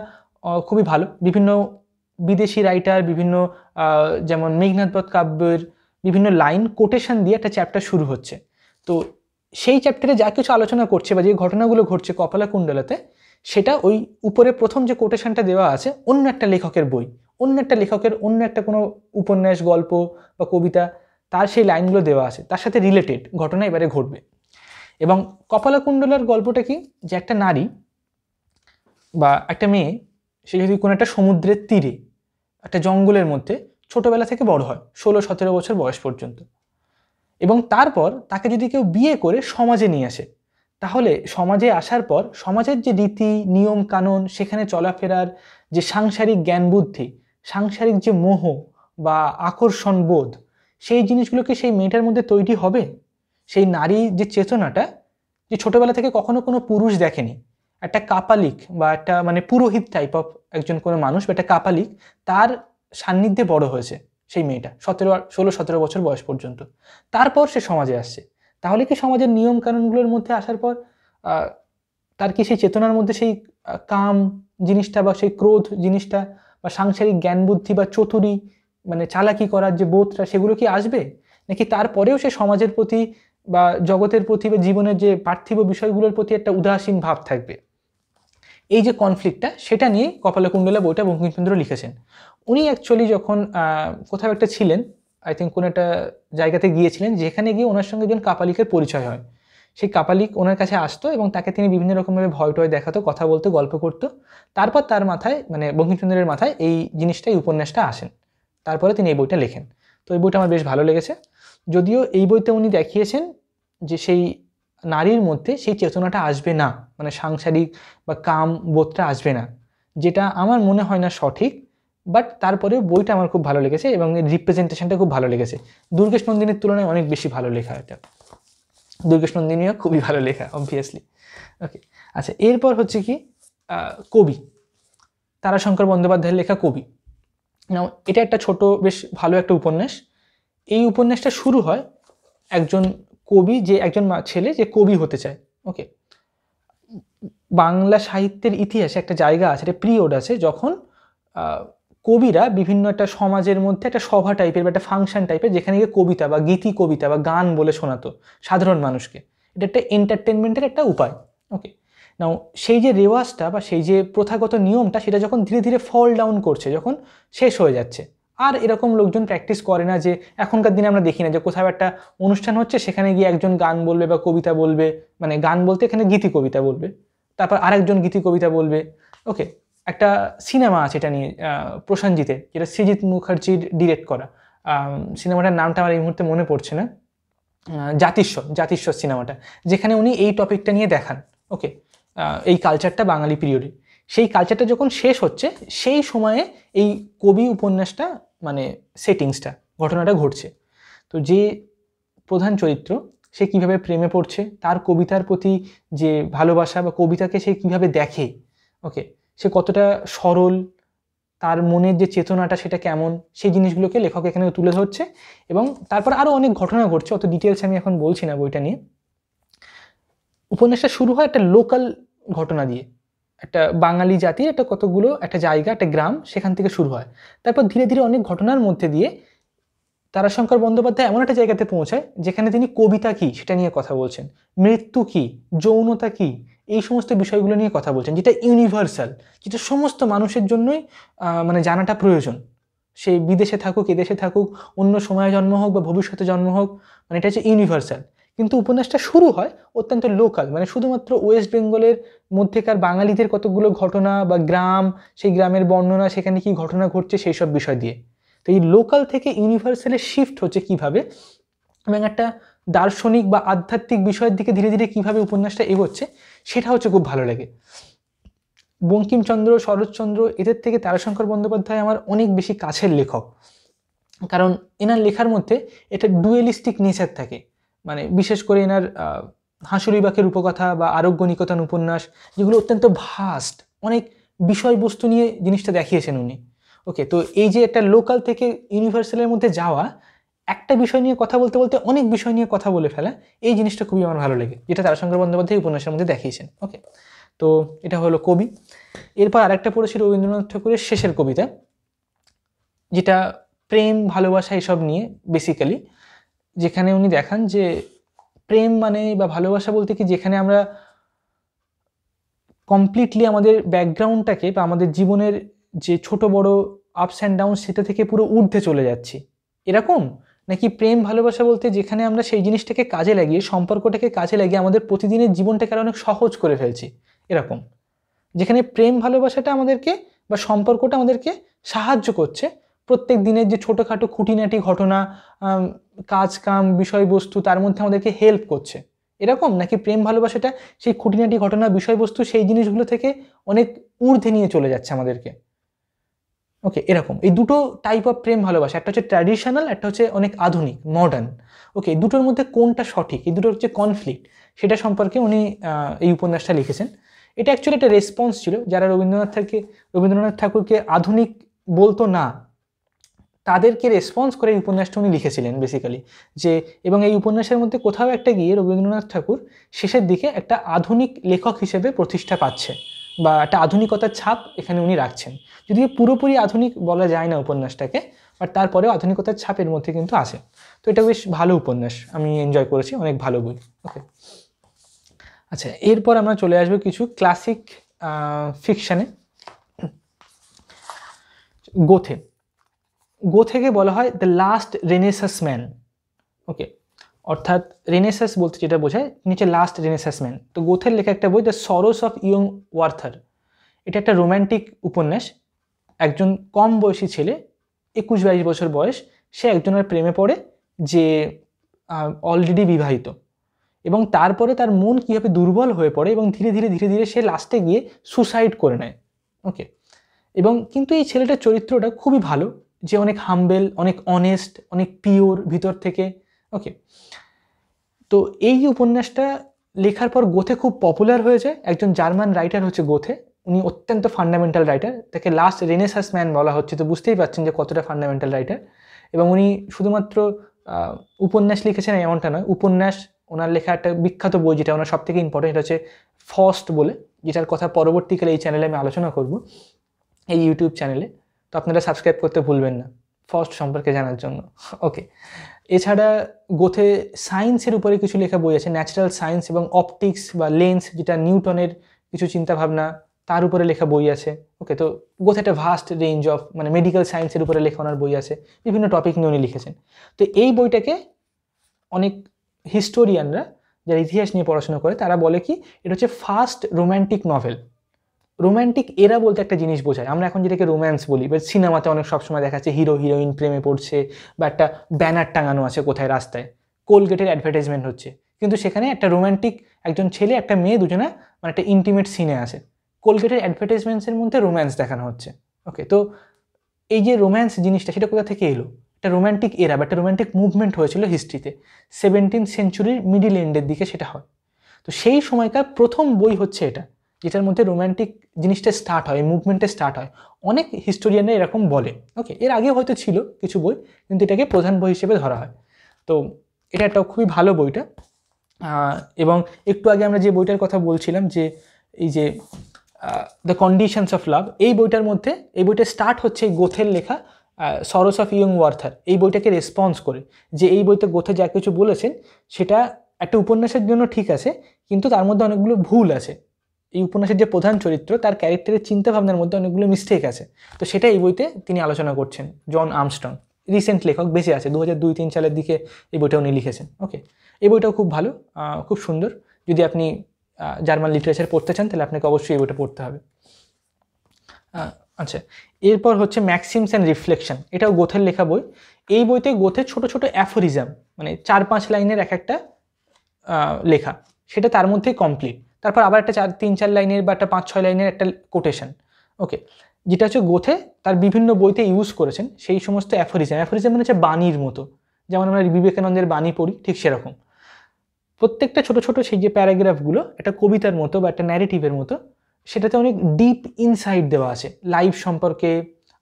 খুবই ভালো। বিভিন্ন বিদেশি রাইটার, বিভিন্ন যেমন মেঘনাদ বধ কাব্যের বিভিন্ন লাইন কোটেশন দিয়ে একটা চ্যাপ্টার শুরু হচ্ছে। তো সেই চ্যাপ্টারে যা কিছু আলোচনা করছে বা যে ঘটনাগুলো ঘটছে কপালাকুণ্ডলাতে, সেটা ওই উপরে প্রথম যে কোটেশনটা দেওয়া আছে, অন্য একটা লেখকের বই, অন্য একটা লেখকের অন্য একটা কোনো উপন্যাস, গল্প বা কবিতা, তার সেই লাইনগুলো দেওয়া আছে, তার সাথে রিলেটেড ঘটনা এবারে ঘটবে। এবং কপালাকুণ্ডলার গল্পটা কি, যে একটা নারী বা একটা মেয়ে, সে যদি কোনো একটা সমুদ্রের তীরে, একটা জঙ্গলের মধ্যে ছোটবেলা থেকে বড় হয়, 16-17 বছর বয়স পর্যন্ত, এবং তারপর তাকে যদি কেউ বিয়ে করে সমাজে নিয়ে আসে, তাহলে সমাজে আসার পর সমাজের যে রীতি নিয়ম কানুন, সেখানে চলাফেরার যে সাংসারিক জ্ঞান বুদ্ধি, সাংসারিক যে মোহ বা আকর্ষণ বোধ, সেই জিনিসগুলোকে সেই মেয়েটার মধ্যে তৈরি হবে। সেই নারী যে চেতনাটা, যে ছোটবেলা থেকে কখনো কোনো পুরুষ দেখেনি, একটা কাপালিক বা একটা মানে পুরোহিত টাইপ অফ একজন কোনো মানুষ বা একটা কাপালিক, তার সান্নিধ্যে বড় হয়েছে সেই মেয়েটা 16-17 বছর বয়স পর্যন্ত। তারপর সে সমাজে আসছে। তাহলে কি সমাজের নিয়ম কানুনগুলোর মধ্যে আসার পর তার কি সেই চেতনার মধ্যে সেই কাম জিনিসটা বা সেই ক্রোধ জিনিসটা বা সাংসারিক জ্ঞান বুদ্ধি বা চতুরি মানে চালাকি করার যে বোধটা, সেগুলো কি আসবে? নাকি তারপরেও সে সমাজের প্রতি বা জগতের প্রতি বা জীবনের যে পার্থিব বিষয়গুলোর প্রতি একটা উদাসীন ভাব থাকবে? এই যে কনফ্লিক্টটা, সেটা নিয়ে কপালকুণ্ডলা বইটা বঙ্কিমচন্দ্র লিখেছেন। উনি অ্যাকচুয়ালি যখন কোথাও একটা ছিলেন, আই থিঙ্ক কোনো একটা জায়গাতে গিয়েছিলেন, যেখানে গিয়ে ওনার সঙ্গে একজন কাপালিকের পরিচয় হয়। সেই কাপালিক ওনার কাছে আসতো এবং তাকে তিনি বিভিন্ন রকমভাবে ভয় টয় দেখাতো, কথা বলতো, গল্প করতো। তারপর তার মাথায় মানে বঙ্কিমচন্দ্রের মাথায় এই জিনিসটা, এই উপন্যাসটা আসেন। তারপরে তিনি এই বইটা লেখেন। তো এই বইটা আমার বেশ ভালো লেগেছে। যদিও এই বইতে উনি দেখিয়েছেন যে সেই নারীর মধ্যে সেই চেতনাটা আসবে না, মানে সাংসারিক বা কাম বোধটা আসবে না, যেটা আমার মনে হয় না সঠিক। বাট তারপরেও বইটা আমার খুব ভালো লেগেছে এবং এর রিপ্রেজেন্টেশনটা খুব ভালো লেগেছে। দুর্গেশ নন্দিনীর তুলনায় অনেক বেশি ভালো লেখা এটা। দুর্গেশ নন্দিনীও খুবই ভালো লেখা অবভিয়াসলি। ওকে, আচ্ছা, এরপর হচ্ছে কি কবি তারাশঙ্কর বন্দ্যোপাধ্যায়ের লেখা কবি। নাও এটা একটা ছোট বেশ ভালো একটা উপন্যাস। এই উপন্যাসটা শুরু হয় একজন কবি, যে একজন ছেলে যে কবি হতে চায়। ওকে, বাংলা সাহিত্যের ইতিহাসে একটা জায়গা আছে, একটা পিরিয়ড আছে যখন কবিরা বিভিন্ন একটা সমাজের মধ্যে একটা সভা টাইপের বা একটা ফাংশন টাইপের, যেখানে গিয়ে কবিতা বা গীতি কবিতা বা গান বলে শোনাতো সাধারণ মানুষকে। এটা একটা এন্টারটেনমেন্টের একটা উপায়। ওকে, নাও সেই যে রেওয়াজটা বা সেই যে প্রথাগত নিয়মটা, সেটা যখন ধীরে ধীরে ফল ডাউন করছে, যখন শেষ হয়ে যাচ্ছে, আর এরকম লোকজন প্র্যাকটিস করে না। যে এখনকার দিনে আমরা দেখি না যে কোথাও একটা অনুষ্ঠান হচ্ছে, সেখানে গিয়ে একজন গান বলবে বা কবিতা বলবে, মানে গান বলতে এখানে গীতি কবিতা বলবে, তারপর আরেকজন গীতি কবিতা বলবে। ওকে, একটা সিনেমা আছে এটা নিয়ে প্রসেনজিতের, যেটা সৃজিত মুখার্জির ডিরেক্ট করা। সিনেমাটার নামটা আমার এই মুহূর্তে মনে পড়ছে না। জাতিস্বর সিনেমাটা, যেখানে উনি এই টপিকটা নিয়ে দেখান। ওকে, এই কালচারটা বাঙালি পিরিয়ডে, সেই কালচারটা যখন শেষ হচ্ছে, সেই সময়ে এই কবি উপন্যাসটা মানে সেটিংসটা, ঘটনাটা ঘটছে। তো যে প্রধান চরিত্র, সে কিভাবে প্রেমে পড়ছে, তার কবিতার প্রতি যে ভালোবাসা বা কবিতাকে সে কিভাবে দেখে, ওকে, সে কতটা সরল, তার মনের যে চেতনাটা সেটা কেমন, সেই জিনিসগুলোকে লেখক এখানে তুলে ধরছে। এবং তারপর আরও অনেক ঘটনা ঘটছে, অত ডিটেলস আমি এখন বলছি না বইটা নিয়ে। উপন্যাসটা শুরু হয় একটা লোকাল ঘটনা দিয়ে, একটা বাঙালি জাতির একটা কতগুলো একটা জায়গা, একটা গ্রাম, সেখান থেকে শুরু হয়। তারপর ধীরে ধীরে অনেক ঘটনার মধ্যে দিয়ে তারাশঙ্কর বন্দ্যোপাধ্যায় এমন একটা জায়গাতে পৌঁছায়, যেখানে তিনি কবিতা কী সেটা নিয়ে কথা বলছেন, মৃত্যু কী, যৌনতা কী, এই সমস্ত বিষয়গুলো নিয়ে কথা বলছেন, যেটা ইউনিভার্সাল, যেটা সমস্ত মানুষের জন্যই মানে জানাটা প্রয়োজন। সে বিদেশে থাকুক, এদেশে থাকুক, অন্য সময়ে জন্ম হোক বা ভবিষ্যতে জন্ম হোক, মানে এটা হচ্ছে ইউনিভার্সাল। কিন্তু উপন্যাসটা শুরু হয় অত্যন্ত লোকাল, মানে শুধুমাত্র ওয়েস্ট বেঙ্গলের মধ্যেকার বাঙালিদের কতগুলো ঘটনা বা গ্রাম, সেই গ্রামের বর্ণনা, সেখানে কি ঘটনা ঘটছে, সেই সব বিষয় দিয়ে। তো এই লোকাল থেকে ইউনিভার্সালে শিফট হচ্ছে কিভাবে, এবং একটা দার্শনিক বা আধ্যাত্মিক বিষয়ের দিকে ধীরে ধীরে কিভাবে উপন্যাসটা এগোচ্ছে, সেটা হচ্ছে খুব ভালো লাগে। বঙ্কিমচন্দ্র, শরৎচন্দ্র, এদের থেকে তারাশঙ্কর বন্দ্যোপাধ্যায় আমার অনেক বেশি কাছের লেখক। কারণ এনার লেখার মধ্যে এটা ডুয়েলিস্টিক নেচার থাকে। মানে বিশেষ করে এনার হাঁসুরিবাকের উপকথা বা আরোগ্য নিকেতন উপন্যাস, যেগুলো অত্যন্ত ভাস্ট, অনেক বিষয়বস্তু নিয়ে জিনিসটা দেখিয়েছেন উনি। ওকে, তো এই যে একটা লোকাল থেকে ইউনিভার্সালের মধ্যে যাওয়া, একটা বিষয় নিয়ে কথা বলতে বলতে অনেক বিষয় নিয়ে কথা বলে ফেলা, এই জিনিসটা খুবই আমার ভালো লাগে, যেটা তারাশঙ্কর বন্দ্যোপাধ্যায় উপন্যাসের মধ্যে দেখিয়েছেন। ওকে, তো এটা হলো কবি। এরপর আরেকটা পড়েছি রবীন্দ্রনাথ ঠাকুরের শেষের কবিতা, যেটা প্রেম ভালোবাসা এসব নিয়ে বেসিক্যালি, যেখানে উনি দেখান যে প্রেম মানে বা ভালোবাসা বলতে কি, যেখানে আমরা কমপ্লিটলি আমাদের ব্যাকগ্রাউন্ডটাকে বা আমাদের জীবনের যে ছোট বড় আপস অ্যান্ড ডাউন, সেটা থেকে পুরো ঊর্ধ্বে চলে যাচ্ছি, এরকম। নাকি প্রেম ভালোবাসা বলতে যেখানে আমরা সেই জিনিসটাকে কাজে লাগিয়ে, সম্পর্কটাকে কাজে লাগিয়ে আমাদের প্রতিদিনের জীবনটাকে আরো অনেক সহজ করে ফেলছি, এরকম। যেখানে প্রেম ভালোবাসাটা আমাদেরকে বা সম্পর্কটা আমাদেরকে সাহায্য করছে প্রত্যেক দিনের যে ছোটোখাটো খুঁটিনাটি ঘটনা, কাজ কাম বিষয়বস্তু, তার মধ্যে আমাদেরকে হেল্প করছে, এরকম, নাকি প্রেম ভালোবাসাটা সেই খুঁটিনাটি ঘটনা বিষয়বস্তু সেই জিনিসগুলো থেকে অনেক ঊর্ধ্বে নিয়ে চলে যাচ্ছে আমাদেরকে? ওকে, এরকম এই দুটো টাইপ অফ প্রেম ভালোবাসা, একটা হচ্ছে ট্র্যাডিশনাল, একটা হচ্ছে অনেক আধুনিক মডার্ন। ওকে, দুটোর মধ্যে কোনটা সঠিক, এই দুটোর হচ্ছে কনফ্লিক্ট, সেটা সম্পর্কে উনি এই উপন্যাসটা লিখেছেন। এটা অ্যাকচুয়ালি একটা রেসপন্স ছিল, যারা রবীন্দ্রনাথ ঠাকুরকে আধুনিক বলতো না, তাদেরকে রেসপন্স করে এই উপন্যাসটা উনি লিখেছিলেন বেসিক্যালি। যে এবং এই উপন্যাসের মধ্যে কোথাও একটা গিয়ে রবীন্দ্রনাথ ঠাকুর শেষের দিকে একটা আধুনিক লেখক হিসেবে প্রতিষ্ঠা পাচ্ছে, বা একটা আধুনিকতার ছাপ এখানে উনি রাখছেন। যদিও পুরোপুরি আধুনিক বলা যায় না উপন্যাসটাকে, বাট তারপরেও আধুনিকতার ছাপের মধ্যে কিন্তু আসে। তো এটা বেশ ভালো উপন্যাস, আমি এনজয় করেছি, অনেক ভালো বই। ওকে, আচ্ছা, এরপর আমরা চলে আসবো কিছু ক্লাসিক ফিকশানে। গোথেকে বলা হয় দ্য লাস্ট রেনেসাস ম্যান। ওকে, অর্থাৎ রেনেসাস বলতে যেটা বোঝায় নিচে লাস্ট রেনেসাস ম্যান। তো গোথের লেখা একটা বই দ্য সরোস অফ ইয়ং ওয়ার্থার। এটা একটা রোম্যান্টিক উপন্যাস। একজন কম বয়সী ছেলে, 21-22 বছর বয়স, সে একজনের প্রেমে পড়ে যে অলরেডি বিবাহিত, এবং তারপরে তার মন কীভাবে দুর্বল হয়ে পড়ে এবং ধীরে ধীরে ধীরে ধীরে সে লাস্টে গিয়ে সুসাইড করে নেয়। ওকে, এবং কিন্তু এই ছেলেটার চরিত্রটা খুবই ভালো, যে অনেক হাম্বেল, অনেক অনেস্ট, অনেক পিওর ভিতর থেকে। ওকে, তো এই উপন্যাসটা লেখার পর গোথে খুব পপুলার হয়ে যায়। একজন জার্মান রাইটার হচ্ছে গোথে, উনি অত্যন্ত ফান্ডামেন্টাল রাইটার, তাকে লাস্ট রেনেসাস ম্যান বলা হচ্ছে, তো বুঝতেই পারছেন যে কতটা ফান্ডামেন্টাল রাইটার। এবং উনি শুধুমাত্র উপন্যাস লিখেছেন এমনটা নয়, উপন্যাস, ওনার লেখা একটা বিখ্যাত বই যেটা ওনার সবথেকে ইম্পর্টেন্ট, এটা হচ্ছে ফস্ট বলে, যেটার কথা পরবর্তীকালে এই চ্যানেলে আমি আলোচনা করব, এই ইউটিউব চ্যানেলে। তো আপনারা সাবস্ক্রাইব করতে ভুলবেন না ফস্ট সম্পর্কে জানার জন্য। ওকে, এছাড়া গোথে সায়েন্সের উপরে কিছু লেখা বই আছে, ন্যাচারাল সায়েন্স এবং অপটিক্স বা লেন্স, যেটা নিউটনের কিছু চিন্তাভাবনা, তার উপরে লেখা বই আছে। ওকে, তো গোথে একটা ভাস্ট রেঞ্জ অফ মানে মেডিকেল সায়েন্সের উপরে লেখা ওনার বই আছে, বিভিন্ন টপিক নিয়ে উনি লিখেছেন। তো এই বইটাকে অনেক হিস্টোরিয়ানরা, যারা ইতিহাস নিয়ে পড়াশোনা করে, তারা বলে কি এটা হচ্ছে ফার্স্ট রোম্যান্টিক নভেল। রোম্যান্টিক এরা বলতে একটা জিনিস বোঝায়, আমরা এখন যেটাকে রোম্যান্স বলি, বা সিনেমাতে অনেক সবসময় দেখাচ্ছে হিরো হিরোইন প্রেমে পড়ছে, বা একটা ব্যানার টাঙানো আছে কোথায় রাস্তায়, কোলগেটের অ্যাডভার্টাইজমেন্ট হচ্ছে, কিন্তু সেখানে একটা রোম্যান্টিক, একজন ছেলে একটা মেয়ে দুজনে মানে একটা ইন্টিমেট সিনে আছে, কোলগেটের অ্যাডভার্টাইজমেন্টসের মধ্যে রোম্যান্স দেখানো হচ্ছে। ওকে, তো এই যে রোম্যান্স জিনিসটা, সেটা কোথা থেকে এলো? একটা রোম্যান্টিক এরা বা একটা রোম্যান্টিক মুভমেন্ট হয়েছিল হিস্ট্রিতে, 17th সেঞ্চুরির মিডিল এন্ডের দিকে সেটা হয়। তো সেই সময়কার প্রথম বই হচ্ছে এটা, যেটার মধ্যে রোম্যান্টিক জিনিসটা স্টার্ট হয়, মুভমেন্টে স্টার্ট হয়। অনেক হিস্টোরিয়ানরা এরকম বলে। ওকে, এর আগে হয়তো ছিল কিছু বই, কিন্তু এটাকে প্রধান বই হিসেবে ধরা হয়। তো এটা একটা খুবই ভালো বইটা। এবং একটু আগে আমরা যে বইটার কথা বলছিলাম, যে এই যে দ্য কন্ডিশনস অফ লাভ, এই বইটার মধ্যে, এই বইটা স্টার্ট হচ্ছে এই গোথের লেখা সরোস অফ ইয়ং ওয়ার্থার এই বইটাকে রেসপন্স করে, যে এই বইতে গোথে যা কিছু বলেছেন সেটা একটা উপন্যাসের জন্য ঠিক আছে, কিন্তু তার মধ্যে অনেকগুলো ভুল আছে। এই উপন্যাসের যে প্রধান চরিত্র, তার ক্যারেক্টারের চিন্তাভাবনার মধ্যে অনেকগুলো মিস্টেক আছে। তো সেটা এই বইতে তিনি আলোচনা করছেন। জন আর্মস্ট্রং, রিসেন্ট লেখক, বেঁচে আছে, 2002-3 সালের দিকে এই বইটা উনি লিখেছেন। ওকে, এই বইটাও খুব ভালো, খুব সুন্দর। যদি আপনি জার্মান লিটারেচার পড়তে চান, তাহলে আপনাকে অবশ্যই এই বইটা পড়তে হবে। আচ্ছা, এরপর হচ্ছে ম্যাক্সিমস অ্যান্ড রিফ্লেকশন, এটাও গোথের লেখা বই। এই বইতে গোথের ছোট ছোট অ্যাফোরিজম, মানে 4-5 লাইনের এক একটা লেখা, সেটা তার মধ্যেই কমপ্লিট। তারপর আবার একটা 3-4 লাইনের বা একটা 5-6 লাইনের একটা কোটেশন। ওকে, যেটা হচ্ছে গোথে তার বিভিন্ন বইতে ইউজ করেছেন সেই সমস্ত অ্যাফোরিজম। অ্যাফোরিজম মানে হচ্ছে বাণীর মতো, যেমন আমরা বিবেকানন্দের বাণী পড়ি, ঠিক সেরকম প্রত্যেকটা ছোট ছোট সেই যে প্যারাগ্রাফগুলো একটা কবিতার মতো বা একটা ন্যারেটিভের মতো, সেটাতে অনেক ডিপ ইনসাইট দেওয়া আছে, লাইফ সম্পর্কে,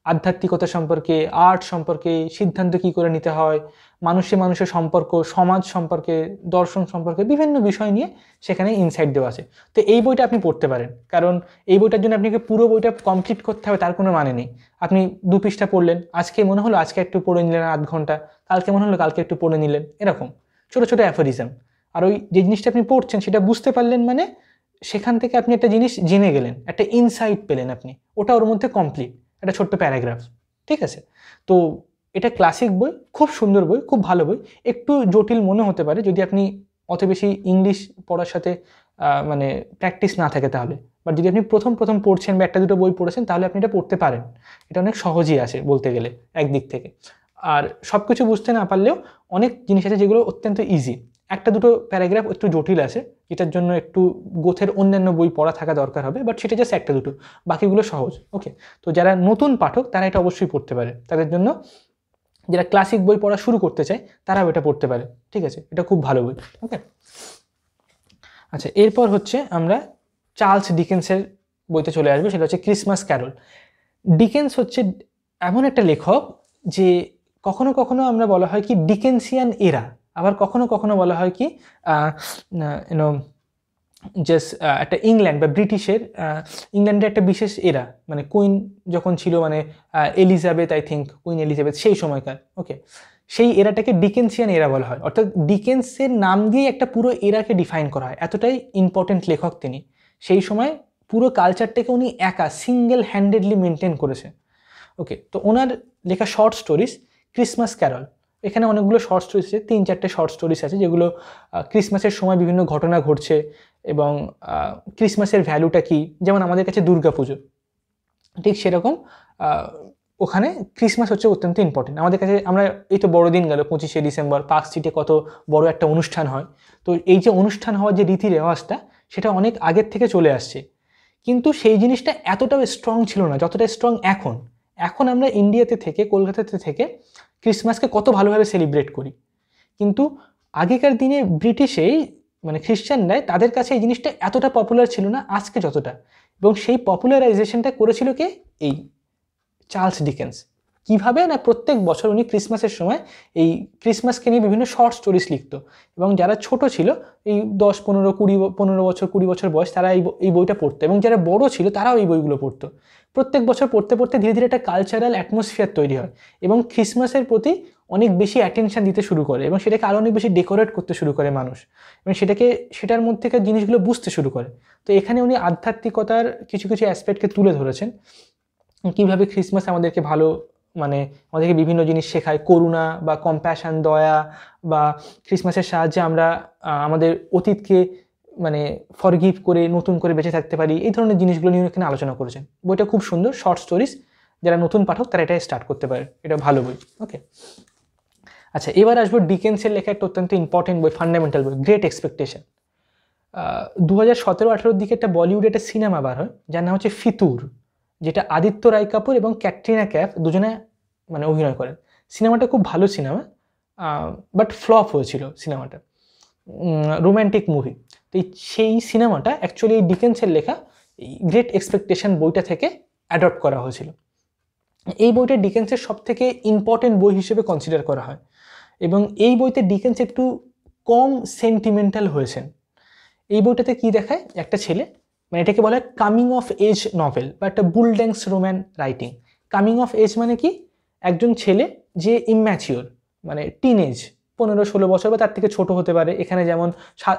আধ্যাত্মিকতা সম্পর্কে, আর্ট সম্পর্কে, সিদ্ধান্ত কী করে নিতে হয়, মানুষের সম্পর্ক, সমাজ সম্পর্কে, দর্শন সম্পর্কে, বিভিন্ন বিষয় নিয়ে সেখানে ইনসাইট দেওয়া আছে। তো এই বইটা আপনি পড়তে পারেন, কারণ এই বইটার জন্য আপনাকে পুরো বইটা কমপ্লিট করতে হবে তার কোনো মানে নেই। আপনি 2 পৃষ্ঠা পড়লেন, আজকে মনে হলো আজকে একটু পড়ে নিলেন আধ ঘন্টা, কালকে মনে হলো কালকে একটু পড়ে নিলেন, এরকম ছোটো ছোটো অ্যাফোরিজম। আর ওই যে জিনিসটা আপনি পড়ছেন সেটা বুঝতে পারলেন মানে সেখান থেকে আপনি একটা জিনিস জেনে গেলেন, একটা ইনসাইট পেলেন আপনি, ওটা ওর মধ্যে কমপ্লিট, একটা ছোট্ট প্যারাগ্রাফ। ঠিক আছে, তো এটা ক্লাসিক বই, খুব সুন্দর বই, খুব ভালো বই। একটু জটিল মনে হতে পারে যদি আপনি অত বেশি ইংলিশ পড়ার সাথে মানে প্র্যাকটিস না থাকে তাহলে, বাট যদি আপনি প্রথম পড়ছেন বা 1-2 বই পড়েছেন, তাহলে আপনি এটা পড়তে পারেন। এটা অনেক সহজই আছে বলতে গেলে একদিক থেকে। আর সব কিছু বুঝতে না পারলেও অনেক জিনিস আছে যেগুলো অত্যন্ত ইজি। একটা দুটো প্যারাগ্রাফ একটু জটিল আছে, যেটার জন্য একটু গোথের অন্যান্য বই পড়া থাকা দরকার হবে, বাট সেটা জাস্ট একটা দুটো, বাকিগুলো সহজ। ওকে, তো যারা নতুন পাঠক তারা এটা অবশ্যই পড়তে পারে, তাদের জন্য যারা ক্লাসিক বই পড়া শুরু করতে চায় তারাও এটা পড়তে পারে, ঠিক আছে, এটা খুব ভালো বই। ওকে, আচ্ছা, এরপর হচ্ছে আমরা চার্লস ডিকেন্সের বইতে চলে আসবো, সেটা হচ্ছে ক্রিসমাস ক্যারল। ডিকেন্স হচ্ছে এমন একটা লেখক যে কখনো কখনো আমরা বলা হয় কি ডিকেন্সিয়ান এরা, আবার কখনো কখনো বলা হয় কি ইউনো জাস্ট একটা ইংল্যান্ড বা ব্রিটিশের ইংল্যান্ডের একটা বিশেষ এরা, মানে কুইন যখন ছিল, মানে Elizabeth, I think queen Elizabeth সেই সময়কার। ওকে, সেই এরাটাকে ডিকেন্সিয়ান এরা বলা হয়, অর্থাৎ ডিকেন্সের নাম দিয়ে একটা পুরো এরাকে ডিফাইন করা হয়, এতটাই ইম্পর্টেন্ট লেখক তিনি। সেই সময় পুরো কালচারটাকে উনি একা সিঙ্গেল হ্যান্ডেডলি মেনটেন করেছে। ওকে, তো ওনার লেখা শর্ট স্টোরিজ ক্রিসমাস ক্যারল, এখানে অনেকগুলো শর্ট স্টোরিজ আছে, 3-4টে শর্ট স্টোরিজ আছে যেগুলো ক্রিসমাসের সময় বিভিন্ন ঘটনা ঘটছে এবং ক্রিসমাসের ভ্যালুটা কী, যেমন আমাদের কাছে দুর্গাপুজো, ঠিক সেরকম ওখানে ক্রিসমাস হচ্ছে অত্যন্ত ইম্পর্টেন্ট আমাদের কাছে। আমরা এই তো বড়দিন গেল 25শে ডিসেম্বর, পার্ক স্ট্রিটে কত বড় একটা অনুষ্ঠান হয়, তো এই যে অনুষ্ঠান হওয়ার যে রীতি রেওয়াজটা সেটা অনেক আগের থেকে চলে আসছে, কিন্তু সেই জিনিসটা এতটাও স্ট্রং ছিল না যতটা স্ট্রং এখন। এখন আমরা ইন্ডিয়াতে থেকে, কলকাতাতে থেকে ক্রিসমাসকে কত ভালোভাবে সেলিব্রেট করি, কিন্তু আগেকার দিনে ব্রিটিশেই মানে খ্রিশ্চানরাই তাদের কাছে এই জিনিসটা এতটা পপুলার ছিল না আজকে যতটা, এবং সেই পপুলারাইজেশনটা করেছিল কে, এই চার্লস ডিকেন্স। কীভাবে না, প্রত্যেক বছর উনি ক্রিসমাসের সময় এই ক্রিসমাসকে নিয়ে বিভিন্ন শর্ট স্টোরিজ লিখতো, এবং যারা ছোট ছিল এই 10-15 বছর বয়স তারা এই বইটা পড়তো, এবং যারা বড় ছিল তারাও এই বইগুলো পড়তো। প্রত্যেক বছর পড়তে পড়তে ধীরে ধীরে একটা কালচারাল অ্যাটমসফিয়ার তৈরি হয় এবং ক্রিসমাসের প্রতি অনেক বেশি অ্যাটেনশন দিতে শুরু করে এবং সেটাকে আরও অনেক বেশি ডেকোরেট করতে শুরু করে মানুষ, এবং সেটার মধ্যেকার জিনিসগুলো বুঝতে শুরু করে। তো এখানে উনি আধ্যাত্মিকতার কিছু কিছু অ্যাসপেক্টকে তুলে ধরেছেন, কীভাবে ক্রিসমাস আমাদেরকে ভালো, মানে আমাদেরকে বিভিন্ন জিনিস শেখায়, করুণা বা কম্প্যাশন, দয়া, বা ক্রিসমাসের সাহায্যে আমরা আমাদের অতীতকে মানে ফরগিভ করে নতুন করে বেঁচে থাকতে পারি, এই ধরনের জিনিসগুলো নিয়ে এখানে আলোচনা করেছেন। বইটা খুব সুন্দর, শর্ট স্টোরিজ, যারা নতুন পাঠক তারা এটা স্টার্ট করতে পারে, এটা ভালো বই। ওকে, আচ্ছা, এবার আসবো ডিকেন্সের লেখা একটা অত্যন্ত ইম্পর্টেন্ট বই, ফান্ডামেন্টাল বই, গ্রেট এক্সপেকটেশন। 2017-18 দিকে একটা বলিউডে একটা সিনেমা বার হয় যার নাম হচ্ছে ফিতুর, যেটা আদিত্য রায় কাপুর এবং ক্যাটরিনা ক্যাফ দুজনে মানে অভিনয় করেন। সিনেমাটা খুব ভালো সিনেমা, বাট ফ্লপ হয়েছিল সিনেমাটা, রোম্যান্টিক মুভি। তো সেই সিনেমাটা অ্যাকচুয়ালি এই ডিকেন্সের লেখা এই গ্রেট এক্সপেকটেশন বইটা থেকে অ্যাডপ্ট করা হয়েছিল। এই বইটা ডিকেন্সের সব থেকে ইম্পর্টেন্ট বই হিসেবে কনসিডার করা হয়, এবং এই বইতে ডিকেন্স একটু কম সেন্টিমেন্টাল হয়েছেন। এই বইটাতে কি দেখায়, একটা ছেলে, মানে এটাকে বলা হয় কামিং অফ এজ নভেল বা একটা bildungsroman writing. Coming of age মানে কি, একজন ছেলে যে ইম্যাচিওর, মানে টিনেজ, 15-16 বছর বা তার থেকে ছোট হতে পারে, এখানে যেমন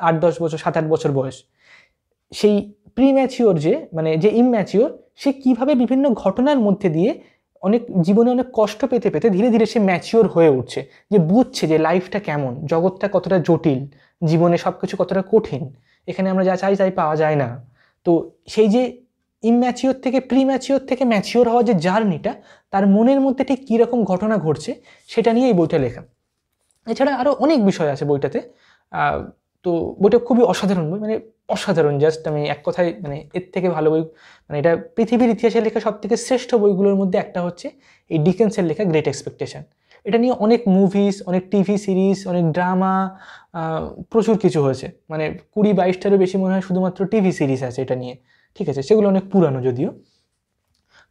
8-10 বছর, 7-8 বছর বয়স, সেই প্রিম্যাচিওর যে ইম্যাচিওর, সে কিভাবে বিভিন্ন ঘটনার মধ্যে দিয়ে জীবনে অনেক কষ্ট পেতে পেতে ধীরে ধীরে সে ম্যাচিওর হয়ে উঠছে, যে বুঝছে যে লাইফটা কেমন, জগৎটা কতটা জটিল, জীবনে সব কিছু কতটা কঠিন, এখানে আমরা যা চাই তাই পাওয়া যায় না। তো সেই যে ইম্যাচিওর থেকে প্রিম্যাচিওর থেকে ম্যাচিওর হওয়ার যে জার্নিটা, তার মনের মধ্যে ঠিক কীরকম ঘটনা ঘটছে সেটা নিয়ে এই বইটা লেখা। এছাড়া আরও অনেক বিষয় আছে বইটাতে। তো বইটা খুবই অসাধারণ বই, মানে অসাধারণ, জাস্ট আমি এক কথায়, মানে এর থেকে ভালো বই, মানে এটা পৃথিবীর ইতিহাসে লেখা সব থেকে শ্রেষ্ঠ বইগুলোর মধ্যে একটা হচ্ছে এই ডিকেন্সের লেখা গ্রেট এক্সপেকটেশন। এটা নিয়ে অনেক মুভিজ, অনেক টিভি সিরিজ, অনেক ড্রামা, প্রচুর কিছু হয়েছে, মানে 20-22টারও বেশি মনে হয় শুধুমাত্র টিভি সিরিজ আছে এটা নিয়ে, ঠিক আছে, সেগুলো অনেক পুরানো যদিও।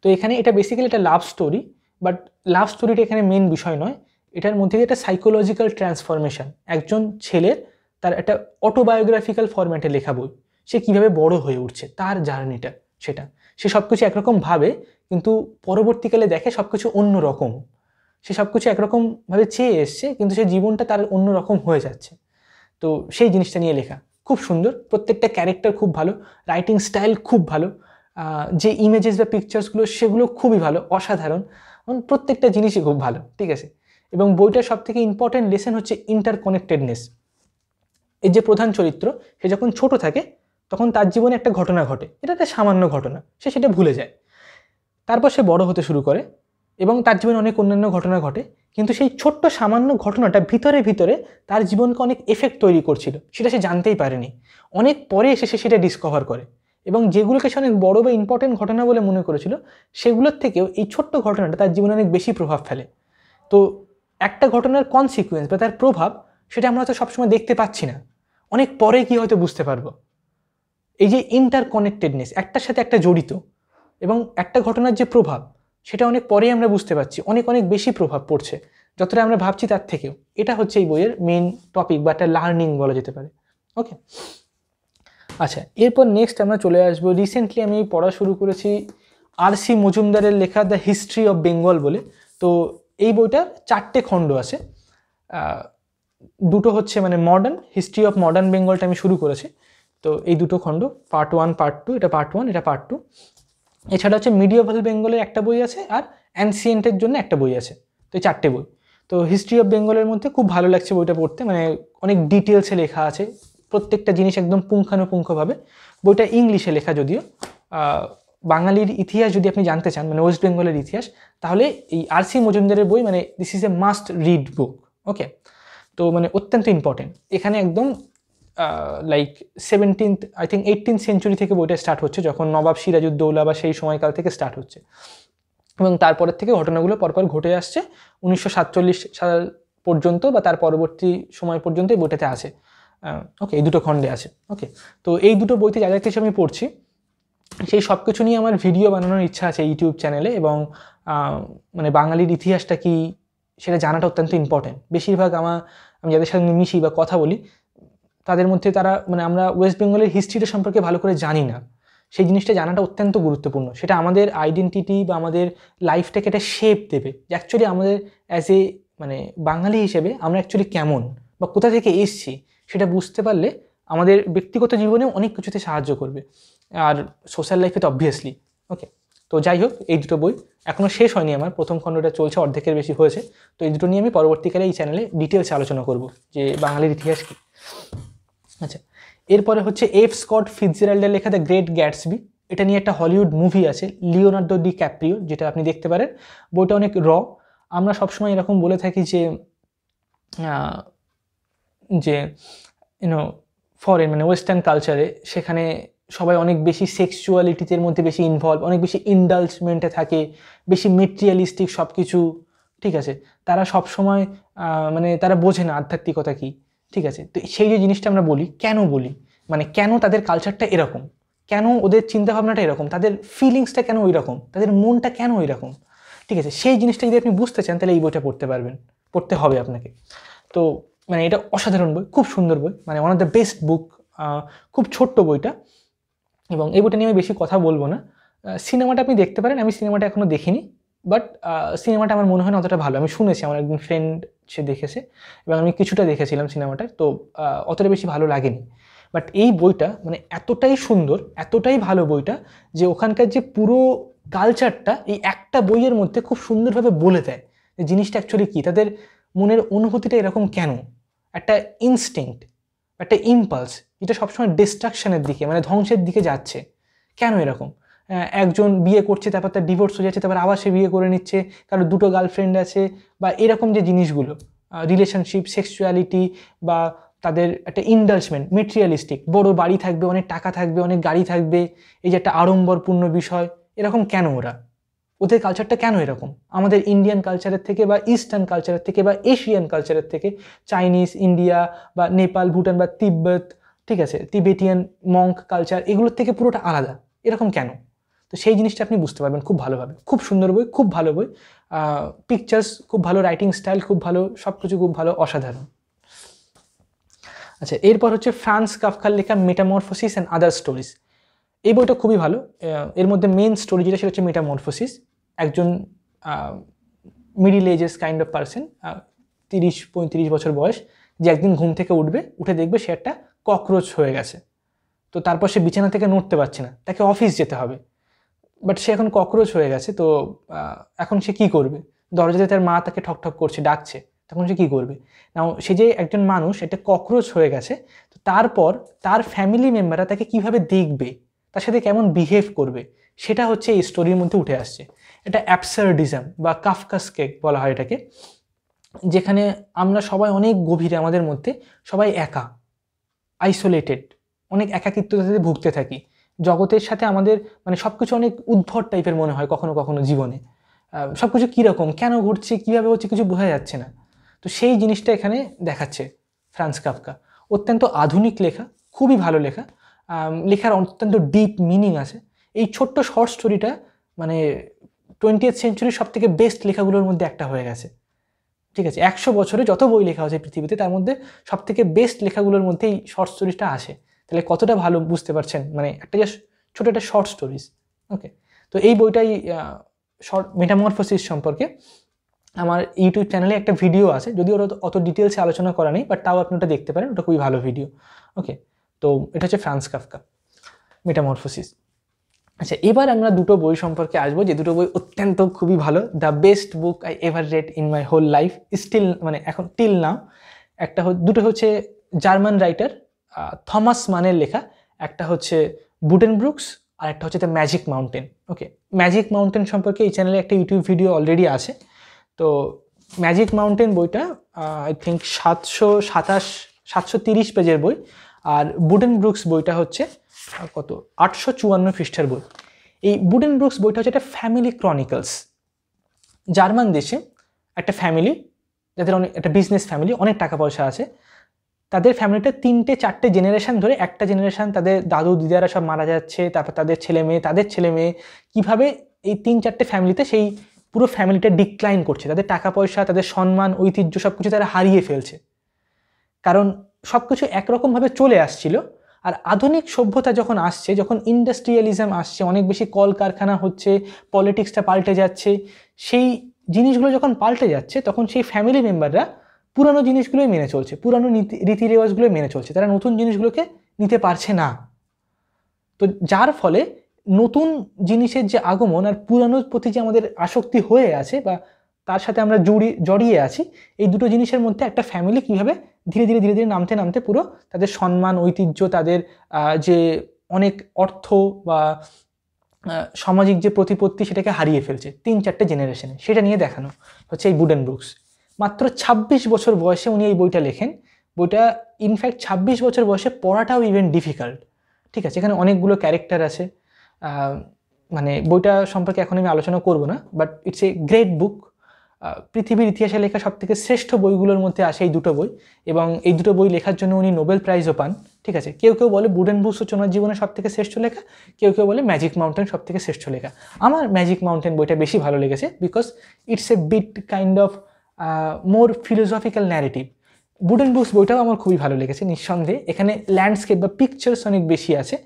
তো এখানে এটা বেসিক্যালি একটা লাভ স্টোরি, বাট লাভ স্টোরিটা এখানে মেন বিষয় নয়, এটার মধ্যে একটা সাইকোলজিক্যাল ট্রান্সফরমেশন, একজন ছেলের তার একটা অটোবায়োগ্রাফিক্যাল ফরম্যাটে লেখা বই, সে কীভাবে বড় হয়ে উঠছে, তার জার্নিটা, সেটা সে সব কিছু একরকম ভাবে, কিন্তু পরবর্তীকালে দেখে সব কিছু অন্য রকম, সে সব কিছু একরকমভাবে চেয়ে এসছে, কিন্তু সে জীবনটা তার অন্য রকম হয়ে যাচ্ছে। তো সেই জিনিসটা নিয়ে লেখা খুব সুন্দর, প্রত্যেকটা ক্যারেক্টার খুব ভালো, রাইটিং স্টাইল খুব ভালো, যে ইমেজেস বা পিকচার্সগুলো সেগুলো খুবই ভালো, অসাধারণ, প্রত্যেকটা জিনিসই খুব ভালো, ঠিক আছে। এবং বইটার সব থেকে ইম্পর্টেন্ট লেসন হচ্ছে ইন্টারকানেক্টেডনেস। এর যে প্রধান চরিত্র, সে যখন ছোট থাকে তখন তার জীবনে একটা ঘটনা ঘটে, এটা একটা সামান্য ঘটনা, সে সেটা ভুলে যায়। তারপর সে বড় হতে শুরু করে, এবং তার জীবনে অনেক অন্যান্য ঘটনা ঘটে, কিন্তু সেই ছোট্ট সামান্য ঘটনাটা ভিতরে ভিতরে তার জীবনকে অনেক এফেক্ট তৈরি করছিল, সেটা সে জানতেই পারেনি। অনেক পরে এসে সে সেটা ডিসকভার করে, এবং যেগুলোকে সে অনেক বড় বা ইম্পর্টেন্ট ঘটনা বলে মনে করেছিল, সেগুলোর থেকেও এই ছোট্ট ঘটনাটা তার জীবনে অনেক বেশি প্রভাব ফেলে। তো একটা ঘটনার কনসিকুয়েন্স বা তার প্রভাব, সেটা আমরা তো সবসময় দেখতে পাচ্ছি না, অনেক পরে কি হয়তো বুঝতে পারবো। এই যে ইন্টারকানেক্টেডনেস, একটার সাথে একটা জড়িত, এবং একটা ঘটনার যে প্রভাব, সেটা অনেক পরেই আমরা বুঝতে পারছি, অনেক অনেক বেশি প্রভাব পড়ছে যতটা আমরা ভাবছি তার থেকেও। এটা হচ্ছে এই বইয়ের মেন টপিক বা একটা লার্নিং বলা যেতে পারে। ওকে, আচ্ছা, এরপর নেক্সট আমরা চলে আসবো, রিসেন্টলি আমি পড়া শুরু করেছি আর.সি. মজুমদারের লেখা দ্য হিস্ট্রি অফ বেঙ্গল বলে। তো এই বইটার 4টে খণ্ড আছে, দুটো হচ্ছে মানে মডার্ন হিস্ট্রি অফ মডার্ন বেঙ্গলটা আমি শুরু করেছি। তো এই দুটো খণ্ড, পার্ট 1 পার্ট 2, এটা পার্ট 1 এটা পার্ট 2। এছাড়া হচ্ছে মিডিয়েভাল বেঙ্গলের একটা বই আছে, আর অ্যানসিয়েন্টের জন্য একটা বই আছে। তো এই 4টে বই। তো হিস্ট্রি অফ বেঙ্গলের মধ্যে খুব ভালো লাগছে বইটা পড়তে, মানে অনেক ডিটেলসে লেখা আছে প্রত্যেকটা জিনিস, একদম পুঙ্খানুপুঙ্খভাবে। বইটা ইংলিশে লেখা যদিও। বাঙালির ইতিহাস যদি আপনি জানতে চান, মানে ওয়েস্ট বেঙ্গলের ইতিহাস, তাহলে এই আর.সি. মজুমদারের বই মানে this is a must read book. Okay, তো মানে অত্যন্ত ইম্পর্টেন্ট। এখানে একদম like 17th I think 18th century থেকে বইটা স্টার্ট হচ্ছে, যখন নবাব সিরাজউদ্দৌলা বা সেই সময়কাল থেকে স্টার্ট হচ্ছে, এবং তারপরের থেকে ঘটনাগুলো পরপর ঘটে আসছে 1947 সাল পর্যন্ত বা তার পরবর্তী সময় পর্যন্ত এই বইটাতে আছে। ওকে, এই দুটো খণ্ডে আছে। ওকে, তো এই দুটো বইতে যা যা কিছু আমি পড়ছি, সেই সব কিছু নিয়ে আমার ভিডিও বানানোর ইচ্ছা আছে ইউটিউব চ্যানেলে, এবং মানে বাঙালির ইতিহাসটা কি সেটা জানাটা অত্যন্ত ইম্পর্টেন্ট। বেশিরভাগ আমি যাদের সাথে মিশি বা কথা বলি, তাদের মধ্যে তারা মানে আমরা ওয়েস্ট বেঙ্গলের হিস্ট্রিটা সম্পর্কে ভালো করে জানি না। সেই জিনিসটা জানাটা অত্যন্ত গুরুত্বপূর্ণ, সেটা আমাদের আইডেন্টিটি বা আমাদের লাইফটাকে এটা শেপ দেবে, যে অ্যাকচুয়ালি আমাদের অ্যাজ এ মানে বাঙালি হিসেবে আমরা অ্যাকচুয়ালি কেমন বা কোথা থেকে এসছি, সেটা বুঝতে পারলে আমাদের ব্যক্তিগত জীবনেও অনেক কিছুতে সাহায্য করবে, আর সোশ্যাল লাইফে তো অবভিয়াসলি। ওকে, তো যাই হোক, এই দুটো বই এখনও শেষ হয়নি আমার, প্রথম খণ্ডটা চলছে, অর্ধেকের বেশি হয়েছে। তো এই দুটো নিয়ে আমি পরবর্তীকালে এই চ্যানেলে ডিটেলসে আলোচনা করব যে বাঙালির ইতিহাস কী। আচ্ছা, এরপরে হচ্ছে এফ স্কট ফিটজেরাল্ডের লেখা দ্য গ্রেট গ্যাটসবি। এটা নিয়ে একটা হলিউড মুভি আছে, লিওনার্দো ডি ক্যাপ্রিও, যেটা আপনি দেখতে পারেন। বইটা অনেক আমরা সবসময় এরকম বলে থাকি যে যে ইউনো ফরেন মানে ওয়েস্টার্ন কালচারে, সেখানে সবাই অনেক বেশি সেক্সুয়ালিটির মধ্যে বেশি ইনভলভ, অনেক বেশি ইন্ডালজমেন্টে থাকে, বেশি মেটেরিয়ালিস্টিক সব কিছু। ঠিক আছে, তারা সবসময় মানে তারা বোঝে না আধ্যাত্মিকতা কী। ঠিক আছে, তো সেই যে জিনিসটা আমরা বলি, কেন বলি, মানে কেন তাদের কালচারটা এরকম, কেন ওদের চিন্তাভাবনাটা এরকম, তাদের ফিলিংসটা কেন ওই রকম, তাদের মনটা কেন ওই রকম। ঠিক আছে, সেই জিনিসটা যদি আপনি বুঝতে চান, তাহলে এই বইটা পড়তে হবে আপনাকে। তো মানে এটা অসাধারণ বই, খুব সুন্দর বই, মানে ওয়ান অফ দ্য বেস্ট বুক। খুব ছোট্ট বইটা, এবং এই বইটা নিয়ে আমি বেশি কথা বলবো না। সিনেমাটা আপনি দেখতে পারেন, আমি সিনেমাটা এখনও দেখিনি, বাট সিনেমাটা আমার মনে হয় না অতটা ভালো। আমি শুনেছি, আমার একজন ফ্রেন্ড সে দেখেছে, এবং আমি কিছুটা দেখেছিলাম সিনেমাটার, তো অতটা বেশি ভালো লাগেনি। বাট এই বইটা মানে এতটাই সুন্দর, এতটাই ভালো বইটা, যে ওখানকার যে পুরো কালচারটা এই একটা বইয়ের মধ্যে খুব সুন্দরভাবে বলে দেয় যে জিনিসটা অ্যাকচুয়ালি কী, তাদের মনের অনুভূতিটা এরকম কেন, একটা ইনস্টিংক্ট, একটা ইম্পালস, যেটা সবসময় ডিস্ট্রাকশনের দিকে মানে ধ্বংসের দিকে যাচ্ছে, কেন এরকম। একজন বিয়ে করছে, তারপর তার ডিভোর্স হয়ে যাচ্ছে, তারপর আবার সে বিয়ে করে নিচ্ছে, কারো দুটো গার্লফ্রেন্ড আছে, বা এরকম যে জিনিসগুলো, রিলেশনশিপ, সেক্সুয়ালিটি, বা তাদের একটা ইন্ডালজমেন্ট, মেটেরিয়ালিস্টিক, বড় বাড়ি থাকবে, অনেক টাকা থাকবে, অনেক গাড়ি থাকবে, এই যে একটা আড়ম্বরপূর্ণ বিষয়, এরকম কেন ওদের কালচারটা কেন এরকম, আমাদের ইন্ডিয়ান কালচারের থেকে বা ইস্টার্ন কালচারের থেকে বা এশিয়ান কালচারের থেকে, চাইনিজ, ইন্ডিয়া বা নেপাল, ভুটান বা তিব্বত, ঠিক আছে, তিবেটিয়ান মঙ্ক কালচার, এগুলোর থেকে পুরোটা আলাদা, এরকম কেন। তো সেই জিনিসটা আপনি বুঝতে পারবেন খুব ভালোভাবে। খুব সুন্দর বই, খুব ভালো বই, পিকচার্স খুব ভালো, রাইটিং স্টাইল খুব ভালো, সব কিছু খুব ভালো, অসাধারণ। আচ্ছা, এরপর হচ্ছে ফ্রান্স কাফকার লেখা মেটামরফোসিস অ্যান্ড আদার স্টোরিজ। এই বইটা খুবই ভালো। এর মধ্যে মেন স্টোরি যেটা, সেটা হচ্ছে মেটামরফোসিস। একজন middle ages kind of person, 30-35 বছর বয়স, যে একদিন ঘুম থেকে উঠে দেখবে সে একটা ককরোচ হয়ে গেছে। তো তারপর সে বিছানা থেকে নড়তে পারছে না, তাকে অফিস যেতে হবে, বাট সে এখন ককরোচ হয়ে গেছে। তো এখন সে কী করবে, দরজাতে তার মা তাকে ঠকঠক করছে, ডাকছে, তখন সে কী করবে। নাও সে যে একজন মানুষ, একটা ককরোচ হয়ে গেছে, তো তারপর তার ফ্যামিলি মেম্বাররা তাকে কীভাবে দেখবে, তার সাথে কেমন বিহেভ করবে, সেটা হচ্ছে এই স্টোরির মধ্যে উঠে আসছে। এটা অ্যাবসার্ডিজম বা কাফকাস্কে বলা হয় এটাকে, যেখানে আমরা সবাই অনেক গভীরে আমাদের মধ্যে সবাই একা, আইসোলেটেড, অনেক একাকিত্বতাতে ভুগতে থাকি। জগতের সাথে আমাদের মানে সব কিছু অনেক উদ্ভট টাইপের মনে হয় কখনো কখনো জীবনে, সব কিছু কীরকম, কেন ঘটছে, কীভাবে হচ্ছে, কিছু বোঝা যাচ্ছে না। তো সেই জিনিসটা এখানে দেখাচ্ছে ফ্রান্স কাফকা। অত্যন্ত আধুনিক লেখা, খুবই ভালো লেখা, লেখার অত্যন্ত ডিপ মিনিং আছে। এই ছোট্ট শর্ট স্টোরিটা মানে 20th সেঞ্চুরির সব থেকে বেস্ট লেখাগুলোর মধ্যে একটা হয়ে গেছে। ঠিক আছে, 100 বছরে যত বই লেখা হয়েছে পৃথিবীতে তার মধ্যে সব থেকে বেস্ট লেখাগুলোর মধ্যে এই শর্ট স্টোরিজটা আসে। তাহলে কতটা ভালো বুঝতে পারছেন, মানে একটা জাস্ট ছোটো একটা শর্ট স্টোরিজ। ওকে, তো এই বইটাই শর্ট মেটামরফোসিস সম্পর্কে আমার ইউটিউব চ্যানেলে একটা ভিডিও আছে, যদিও ওটা অত ডিটেলসে আলোচনা করা নেই, বাট তাও আপনি ওটা দেখতে পারেন, ওটা খুবই ভালো ভিডিও। ওকে, তো এটা হচ্ছে ফ্রান্স কাফকা, মেটামরফোসিস। আচ্ছা, এবার আমরা দুটো বই সম্পর্কে আসবো, যে দুটো বই অত্যন্ত খুবই ভালো, the best book I ever read in my whole life, still মানে এখন টিল নাও। দুটো হচ্ছে জার্মান রাইটার থমাস মানের লেখা, একটা হচ্ছে বুডেনব্রুকস আর একটা হচ্ছে the magic mountain. Okay, magic mountain সম্পর্কে এই চ্যানেলে একটা ইউটিউব ভিডিও অলরেডি আছে। তো ম্যাজিক মাউন্টেন বইটা আই থিঙ্ক 730 পেজের বই, আর বুডেনব্রুকস বইটা হচ্ছে কত 854 পৃষ্ঠার বই। এই বুডেনব্রুকস বইটা হচ্ছে একটা ফ্যামিলি ক্রনিকলস। জার্মান দেশে একটা ফ্যামিলি, যাদের অনেক একটা বিজনেস ফ্যামিলি, অনেক টাকা পয়সা আছে, তাদের ফ্যামিলিটা 3-4টে জেনারেশন ধরে, একটা জেনারেশন তাদের দাদু দিদারা সব মারা যাচ্ছে, তারপর তাদের ছেলে মেয়ে, তাদের ছেলে মেয়ে, কীভাবে এই 3-4টে ফ্যামিলিতে সেই পুরো ফ্যামিলিটা ডিক্লাইন করছে, তাদের টাকা পয়সা, তাদের সম্মান, ঐতিহ্য সব কিছু তারা হারিয়ে ফেলছে, কারণ সব কিছু একরকমভাবে চলে আসছিল। আর আধুনিক সভ্যতা যখন আসছে, যখন ইন্ডাস্ট্রিয়ালিজম আসছে, অনেক বেশি কলকারখানা হচ্ছে, পলিটিক্সটা পাল্টে যাচ্ছে, সেই জিনিসগুলো যখন পাল্টে যাচ্ছে, তখন সেই ফ্যামিলি মেম্বাররা পুরানো জিনিসগুলোই মেনে চলছে, পুরানো রীতি রেওয়াজগুলোই মেনে চলছে, তারা নতুন জিনিসগুলোকে নিতে পারছে না। তো যার ফলে নতুন জিনিসের যে আগমন আর পুরানোর প্রতি যে আমাদের আসক্তি হয়ে আছে বা তার সাথে আমরা জড়িয়ে আছি, এই দুটো জিনিসের মধ্যে একটা ফ্যামিলি কীভাবে ধীরে ধীরে ধীরে ধীরে নামতে নামতে পুরো তাদের সম্মান, ঐতিহ্য, তাদের যে অনেক অর্থ বা সামাজিক যে প্রতিপত্তি, সেটাকে হারিয়ে ফেলছে 3-4টে জেনারেশনে। সেটা নিয়ে দেখানো হচ্ছে এই বুডেনব্রুকস। মাত্র 26 বছর বয়সে উনি এই বইটা লেখেন। বইটা ইনফ্যাক্ট 26 বছর বয়সে পড়াটাও ইভেন ডিফিকাল্ট। ঠিক আছে, এখানে অনেকগুলো ক্যারেক্টার আছে, মানে বইটা সম্পর্কে এখন আমি আলোচনা করব না, but it's a great book. পৃথিবীর ইতিহাসে লেখা সবথেকে শ্রেষ্ঠ বইগুলোর মধ্যে আসে এই দুটো বই, এবং এই দুটো বই লেখার জন্য উনি নোবেল প্রাইজও পান। ঠিক আছে, কেউ কেউ বলে বুডেনব্রুকস হচ্ছে ওনার জীবনের সবথেকে শ্রেষ্ঠ লেখা, কেউ কেউ বলে ম্যাজিক মাউন্টেন সবথেকে শ্রেষ্ঠ লেখা। আমার ম্যাজিক মাউন্টেন বইটা বেশি ভালো লেগেছে, because it's a bit kind of more philosophical narrative. Buddenbrooks বইটাও আমার খুবই ভালো লেগেছে নিঃসন্দেহে। এখানে ল্যান্ডস্কেপ বা পিকচার্স অনেক বেশি আছে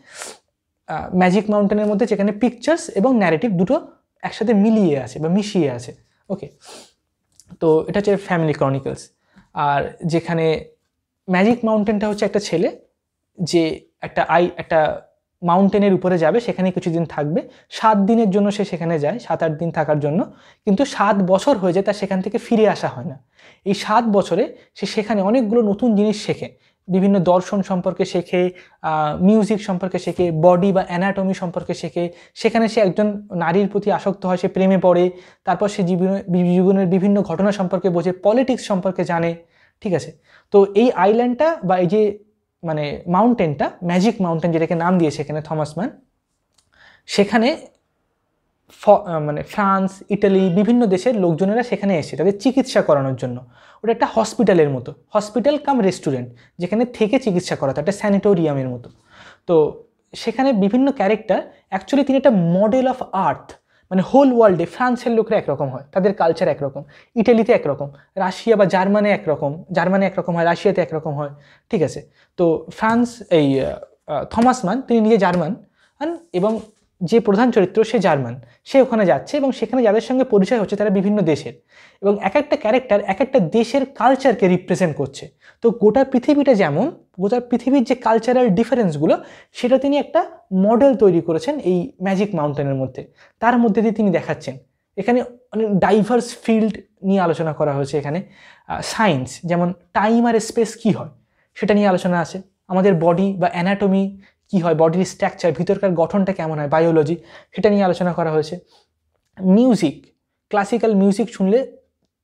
ম্যাজিক মাউন্টেনের মধ্যে, যেখানে পিকচার্স এবং ন্যারেটিভ দুটো একসাথে মিলিয়ে আছে বা মিশিয়ে আছে। ওকে, তো এটা হচ্ছে ফ্যামিলি ক্রনিকলস। আর যেখানে ম্যাজিক মাউন্টেনটা হচ্ছে একটা ছেলে যে একটা মাউন্টেনের উপরে যাবে, সেখানে কিছুদিন থাকবে, 7 দিনের জন্য সে সেখানে যায়, 7-8 দিন থাকার জন্য, কিন্তু 7 বছর হয়ে যায় তার সেখান থেকে ফিরে আসা হয় না। এই 7 বছরে সে সেখানে অনেকগুলো নতুন জিনিস শেখে, বিভিন্ন দর্শন সম্পর্কে শেখে, মিউজিক সম্পর্কে শেখে, বডি বা অ্যানাটমি সম্পর্কে শেখে, সেখানে সে একজন নারীর প্রতি আসক্ত হয়, সে প্রেমে পড়ে, তারপর সে জীবনের বিভিন্ন ঘটনা সম্পর্কে বোঝে, পলিটিক্স সম্পর্কে জানে। ঠিক আছে, তো এই আইল্যান্ডটা বা এই যে মানে মাউন্টেনটা, ম্যাজিক মাউন্টেন যেটাকে নাম দিয়েছে এখানে থমাস ম্যান, সেখানে মানে ফ্রান্স, ইটালি, বিভিন্ন দেশের লোকজনেরা সেখানে এসে তাদের চিকিৎসা করানোর জন্য। ওটা একটা হসপিটালের মতো, হসপিটাল কাম রেস্টুরেন্ট, যেখানে থেকে চিকিৎসা করাতো, একটা স্যানিটোরিয়ামের মতো। তো সেখানে বিভিন্ন ক্যারেক্টার, অ্যাকচুয়ালি তিনি একটা মডেল অফ আর্থ, মানে হোল ওয়ার্ল্ডে ফ্রান্সের লোকরা একরকম হয়, তাদের কালচার একরকম, ইটালিতে একরকম, রাশিয়া বা জার্মানি একরকম, একরকম হয়, রাশিয়াতে একরকম হয়। ঠিক আছে, তো থমাস ম্যান তিনি নিজে জার্মান, এবং যে প্রধান চরিত্র সে জার্মান, সে ওখানে যাচ্ছে এবং সেখানে যাদের সঙ্গে পরিচয় হচ্ছে তারা বিভিন্ন দেশের, এবং এক একটা ক্যারেক্টার এক একটা দেশের কালচারকে রিপ্রেজেন্ট করছে। তো গোটা পৃথিবীটা যেমন, গোটা পৃথিবীর যে কালচারাল ডিফারেন্সগুলো, সেটা তিনি একটা মডেল তৈরি করেছেন এই ম্যাজিক মাউন্টেনের মধ্যে, তার মধ্যে দিয়ে তিনি দেখাচ্ছেন। এখানে অনেক ডাইভার্স ফিল্ড নিয়ে আলোচনা করা হয়েছে। এখানে সায়েন্স, যেমন টাইম আর স্পেস কী হয় সেটা নিয়ে আলোচনা আছে, আমাদের বডি বা অ্যানাটমি কী হয়, বডির স্ট্রাকচার, ভিতরকার গঠনটা কেমন হয়, বায়োলজি, সেটা নিয়ে আলোচনা করা হয়েছে। মিউজিক, ক্লাসিক্যাল মিউজিক শুনলে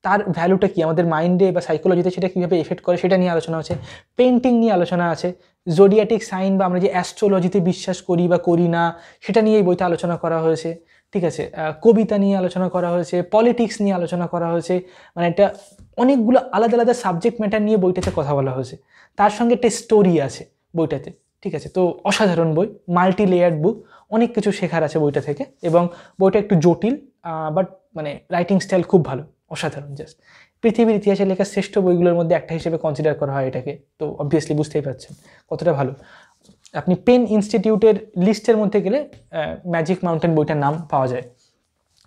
তার ভ্যালুটা কী, আমাদের মাইন্ডে বা সাইকোলজিতে সেটা কীভাবে এফেক্ট করে সেটা নিয়ে আলোচনা আছে। পেন্টিং নিয়ে আলোচনা আছে। জোডিয়াটিক সাইন বা আমরা যে অ্যাস্ট্রোলজিতে বিশ্বাস করি বা করি না সেটা নিয়ে এই বইতে আলোচনা করা হয়েছে। ঠিক আছে, কবিতা নিয়ে আলোচনা করা হয়েছে, পলিটিক্স নিয়ে আলোচনা করা হয়েছে, মানে একটা অনেকগুলো আলাদা আলাদা সাবজেক্ট ম্যাটার নিয়ে বইটাতে কথা বলা হয়েছে। তার সঙ্গে একটা স্টোরি আছে বইটাতে। ঠিক আছে, তো অসাধারণ বই, মাল্টি লেয়ার্ড বুক, অনেক কিছু শেখার আছে বইটা থেকে। এবং বইটা একটু জটিল, বাট মানে রাইটিং স্টাইল খুব ভালো, অসাধারণ। জাস্ট পৃথিবীর ইতিহাসে লেখা শ্রেষ্ঠ বইগুলোর মধ্যে একটা হিসেবে কনসিডার করা হয় এটাকে, তো অবভিয়াসলি বুঝতেই পারছেন কতটা ভালো। আপনি পেন ইনস্টিটিউটের লিস্টের মধ্যে গেলে ম্যাজিক মাউন্টেন বইটার নাম পাওয়া যায়,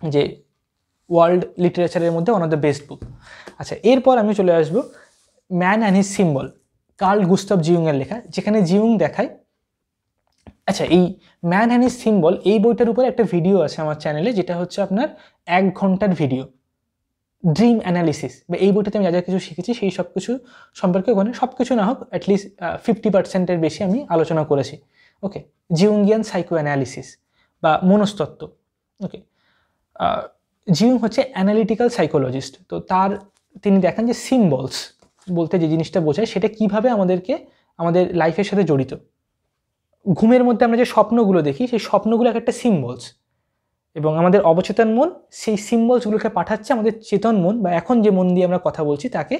যে ওয়ার্ল্ড লিটারেচারের মধ্যে one of the best book. আচ্ছা, এরপর আমি চলে আসবো man and his symbol, Carl Gustav জিউংয়ের লেখা, যেখানে জিউং দেখায়। আচ্ছা, এই ম্যান অ্যান্ড হিজ সিম্বল এই বইটার উপরে একটা ভিডিও আছে আমার চ্যানেলে, যেটা হচ্ছে আপনার 1 ঘন্টার ভিডিও, ড্রিম অ্যানালিসিস। বা এই বইটাতে আমি যা যা কিছু শিখেছি সেই সব কিছু সম্পর্কে, ওখানে সব কিছু না হোক অ্যাটলিস্ট 50%-এর বেশি আমি আলোচনা করেছি। ওকে, জিউঙ্গিয়ান সাইকো অ্যানালিসিস বা মনস্তত্ত্ব। ওকে, জিউং হচ্ছে অ্যানালিটিক্যাল সাইকোলজিস্ট। তো তিনি দেখান যে সিম্বলস বলতে যে জিনিসটা বোঝায় সেটা কিভাবে আমাদের লাইফের সাথে জড়িত। ঘুমের মধ্যে আমরা যে স্বপ্নগুলো দেখি সেই স্বপ্নগুলো একটা সিম্বলস, এবং আমাদের অবচেতন মন সেই সিম্বলসগুলোকে পাঠাচ্ছে আমাদের চেতন মন, বা এখন যে মন দিয়ে আমরা কথা বলছি তাকে।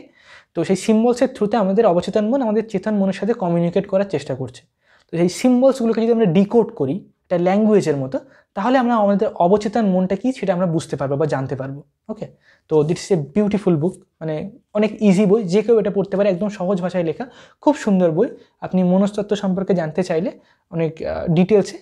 তো সেই সিম্বলসের থ্রুতে আমাদের অবচেতন মন আমাদের চেতন মনের সাথে কমিউনিকেট করার চেষ্টা করছে। তো সেই সিম্বলসগুলোকে যদি আমরা ডিকোড করি একটা ল্যাঙ্গুয়েজের মতো, তাহলে আমরা আমাদের অবচেতন মনটা কী সেটা আমরা বুঝতে পারবো বা জানতে পারবো। ওকে, তো this is a beautiful book, মানে অনেক ইজি বই, যে কেউ এটা পড়তে পারে, একদম সহজ ভাষায় লেখা, খুব সুন্দর বই। আপনি মনস্তত্ত্ব সম্পর্কে জানতে চাইলে অনেক ডিটেলসে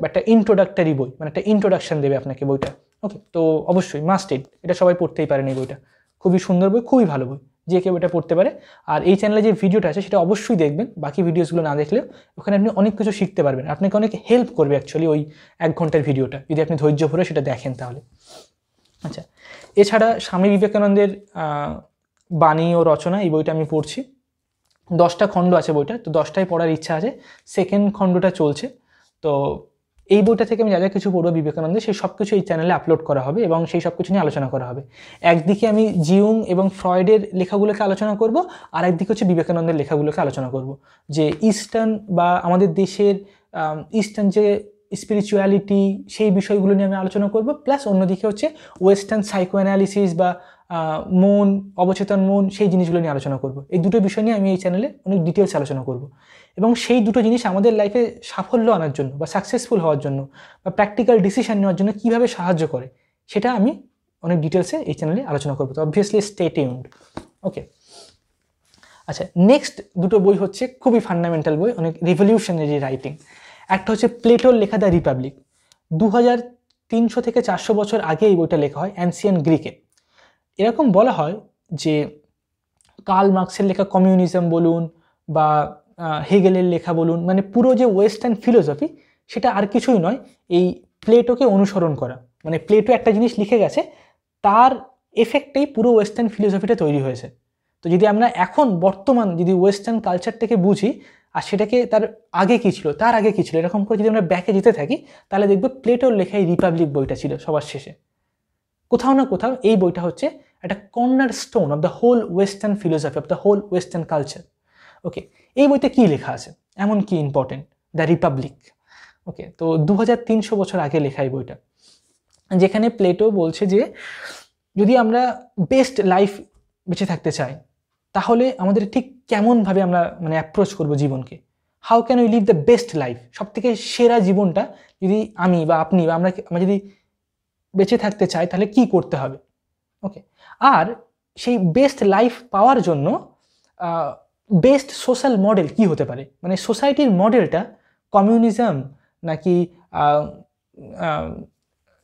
একটা ইন্ট্রোডাক্টরি বই, মানে একটা ইন্ট্রোডাকশন দেবে আপনাকে বইটা। ওকে, তো অবশ্যই মাস্ট রিড, এটা সবাই পড়তেই পারেন এই বইটা, খুবই সুন্দর বই, খুবই ভালো বই, যে কেউ এটা পড়তে পারে। আর এই চ্যানেলে যে ভিডিওটা আছে সেটা অবশ্যই দেখবেন, বাকি ভিডিওসগুলো না দেখলেও ওখানে আপনি অনেক কিছু শিখতে পারবেন, আপনাকে অনেক হেল্প করবে অ্যাকচুয়ালি ওই 1 ঘন্টার ভিডিওটা, যদি আপনি ধৈর্য ধরে সেটা দেখেন তাহলে। আচ্ছা, এছাড়া স্বামী বিবেকানন্দের বাণী ও রচনা এই বইটা আমি পড়ছি, 10টা খণ্ড আছে বইটা, তো 10টাই পড়ার ইচ্ছা আছে, সেকেন্ড খণ্ডটা চলছে। তো এই বইটা থেকে আমি যা যা কিছু পড়বো বিবেকানন্দের, সেই সব কিছু এই চ্যানেলে আপলোড করা হবে এবং সেই সব কিছু নিয়ে আলোচনা করা হবে। একদিকে আমি জিউং এবং ফ্রয়েডের লেখাগুলোকে আলোচনা করব, আর একদিকে হচ্ছে বিবেকানন্দের লেখাগুলোকে আলোচনা করব, যে ইস্টার্ন বা আমাদের দেশের ইস্টার্ন যে স্পিরিচুয়ালিটি সেই বিষয়গুলো নিয়ে আমি আলোচনা করব, প্লাস অন্যদিকে হচ্ছে ওয়েস্টার্ন সাইকো অ্যানালিসিস বা মন, অবচেতন মন, সেই জিনিসগুলো নিয়ে আলোচনা করব। এই দুটো বিষয় নিয়ে আমি এই চ্যানেলে অনেক ডিটেলস আলোচনা করব, এবং সেই দুটো জিনিস আমাদের লাইফে সাফল্য আনার জন্য বা সাকসেসফুল হওয়ার জন্য বা প্র্যাকটিক্যাল ডিসিশন নেওয়ার জন্য কীভাবে সাহায্য করে সেটা আমি অনেক ডিটেলসে এই চ্যানেলে আলোচনা করবো। তো অবভিয়াসলি স্টে টিউনড। ওকে, আচ্ছা, নেক্সট দুটো বই হচ্ছে খুবই ফান্ডামেন্টাল বই, অনেক রিভলিউশনারি রাইটিং। একটা হচ্ছে প্লেটোর লেখা দ্য রিপাবলিক, 2300 থেকে 400 বছর আগে এই বইটা লেখা হয় অ্যানসিয়েন্ট গ্রিকে। এরকম বলা হয় যে কার্ল মার্কসের লেখা কমিউনিজম বলুন বা হেগেলের লেখা বলুন, মানে পুরো যে ওয়েস্টার্ন ফিলোসফি সেটা আর কিছুই নয়, এই প্লেটোকে অনুসরণ করা। মানে প্লেটো একটা জিনিস লিখে গেছে, তার এফেক্টেই পুরো ওয়েস্টার্ন ফিলোসফিটা তৈরি হয়েছে। তো যদি আমরা এখন বর্তমান যদি ওয়েস্টার্ন কালচারটাকে বুঝি আর সেটাকে তার আগে কী ছিল, তার আগে কী ছিল, এরকম করে যদি আমরা ব্যাকে যেতে থাকি, তাহলে দেখব প্লেটোর লেখা এই রিপাবলিক বইটা ছিল সবার শেষে। কোথাও না কোথাও এই বইটা হচ্ছে একটা cornerstone of the whole western philosophy, of the whole western culture. Okay, এই বইতে কী লেখা আছে, এমন কি ইম্পর্টেন্ট? The Republic. ওকে, তো 2300 বছর আগে লেখা এই বইটা, যেখানে প্লেটো বলছে যে যদি আমরা বেস্ট লাইফ বেঁচে থাকতে চাই তাহলে আমাদের ঠিক কেমনভাবে আমরা মানে অ্যাপ্রোচ করবো জীবনকে, how can we live the best life, সব থেকে সেরা জীবনটা যদি আমি বা আপনি বা আমরা যদি বেঁচে থাকতে চাই তাহলে কি করতে হবে। ওকে, আর সেই বেস্ট লাইফ পাওয়ার জন্য বেস্ট সোশ্যাল মডেল কি হতে পারে, মানে সোসাইটির মডেলটা কমিউনিজম নাকি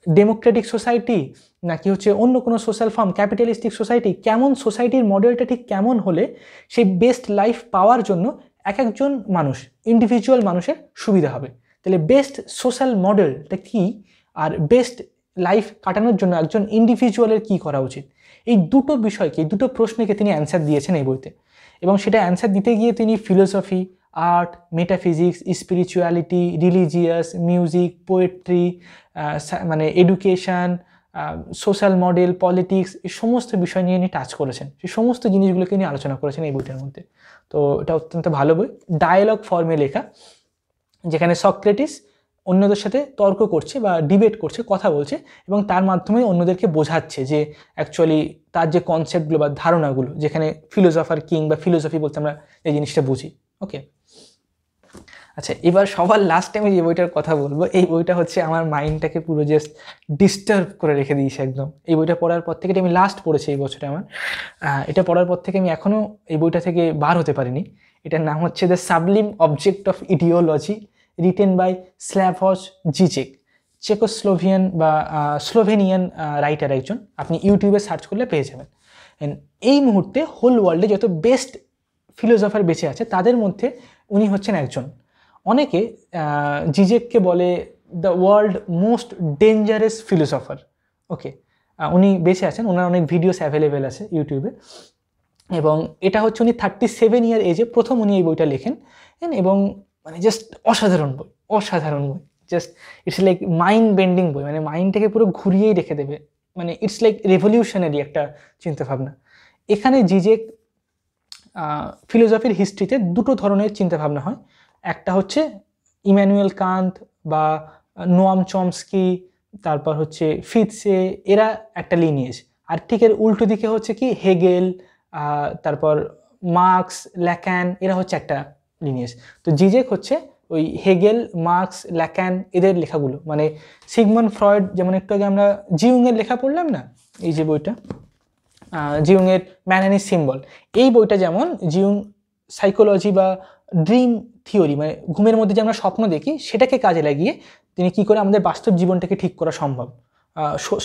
ডেমোক্রেটিক সোসাইটি নাকি হচ্ছে অন্য কোনো সোশ্যাল ফর্ম, ক্যাপিটালিস্টিক সোসাইটি, কেমন সোসাইটির মডেলটা ঠিক কেমন হলে সেই বেস্ট লাইফ পাওয়ার জন্য এক একজন মানুষ, ইন্ডিভিজুয়াল মানুষের সুবিধা হবে। তাহলে বেস্ট সোশ্যাল মডেলটা কী আর বেস্ট লাইফ কাটানোর জন্য একজন ইন্ডিভিজুয়ালের কী করা উচিত, এই দুটো বিষয়কে, এই দুটো প্রশ্নকে তিনি অ্যান্সার দিয়েছেন এই বইতে। এবং সেটা অ্যান্সার দিতে গিয়ে তিনি philosophy, art, metaphysics, spirituality, religious, music, poetry, মানে এডুকেশান, সোশ্যাল মডেল, পলিটিক্স, এই সমস্ত বিষয় নিয়ে উনি টাচ করেছেন, সেই সমস্ত জিনিসগুলোকে নিয়ে আলোচনা করেছেন এই বইটার মধ্যে। তো এটা অত্যন্ত ভালো বই, ডায়ালগ ফর্মে লেখা, যেখানে সক্রেটিস অন্যদের সাথে তর্ক করছে বা ডিবেট করছে, কথা বলছে, এবং তার মাধ্যমে অন্যদেরকে বোঝাচ্ছে যে অ্যাকচুয়ালি তার যে কনসেপ্টগুলো বা ধারণাগুলো, যেখানে ফিলোসফার কিং বা ফিলোসফি বলতে আমরা এই জিনিসটা বুঝি। ওকে, আচ্ছা, এবার সবার লাস্টে আমি যে বইটার কথা বলবো, এই বইটা হচ্ছে আমার মাইন্ডটাকে পুরো জাস্ট ডিস্টার্ব করে রেখে দিয়েছে একদম। এই বইটা পড়ার পর থেকে, এটা আমি লাস্ট পড়েছি এই বছরে আমার, এটা পড়ার পর থেকে আমি এখনও এই বইটা থেকে বার হতে পারিনি। এটার নাম হচ্ছে the sublime object of ideology, written by Slavoj Zizek, Czechoslovakian বা স্লোভেনিয়ান রাইটার একজন। আপনি ইউটিউবে সার্চ করলে পেয়ে যাবেন। এই মুহূর্তে হোল ওয়ার্ল্ডে যত বেস্ট ফিলোসফার বেঁচে আছে তাদের মধ্যে উনি হচ্ছেন একজন। অনেকে জিজেককে বলে the world most dangerous philosopher. Okay, উনি বেঁচে আছেন, ওনার অনেক ভিডিওস অ্যাভেলেবেল আছে ইউটিউবে, এবং এটা হচ্ছে উনি 37 ইয়ার এজে প্রথম উনি এই বইটা লেখেন, এবং মানে জাস্ট অসাধারণ বই, অসাধারণ বই, just it's like mind bending বই, মানে মাইন্ডটাকে পুরো ঘুরিয়েই রেখে দেবে, মানে ইটস লাইক রেভলিউশনারি একটা চিন্তাভাবনা। এখানে জিজেক ফিলোসফির হিস্ট্রিতে দুটো ধরনের চিন্তাভাবনা হয়, একটা হচ্ছে ইম্যানুয়েল কান্ট বা নোয়াম চমস্কি, তারপর হচ্ছে ফিটসে, এরা একটা লিনিয়েজ। আর ঠিক এর উল্টো দিকে হচ্ছে কি হেগেল, তারপর মার্কস, ল্যাকান, এরা হচ্ছে একটা লিনিয়েজ। তো জিজেক হচ্ছে ওই হেগেল, মার্কস, ল্যাকান এদের লেখাগুলো, মানে সিগমন্ড ফ্রয়েড, যেমন একটু আগে আমরা জিউংয়ের লেখা পড়লাম না, এই যে বইটা জিউংয়ের ম্যান অ্যান্ড হিজ সিম্বল, এই বইটা যেমন জিউং সাইকোলজি বা ড্রিম থিওরি, মানে ঘুমের মধ্যে যে আমরা স্বপ্ন দেখি সেটাকে কাজে লাগিয়ে তিনি কী করে আমাদের বাস্তব জীবনটাকে ঠিক করা সম্ভব,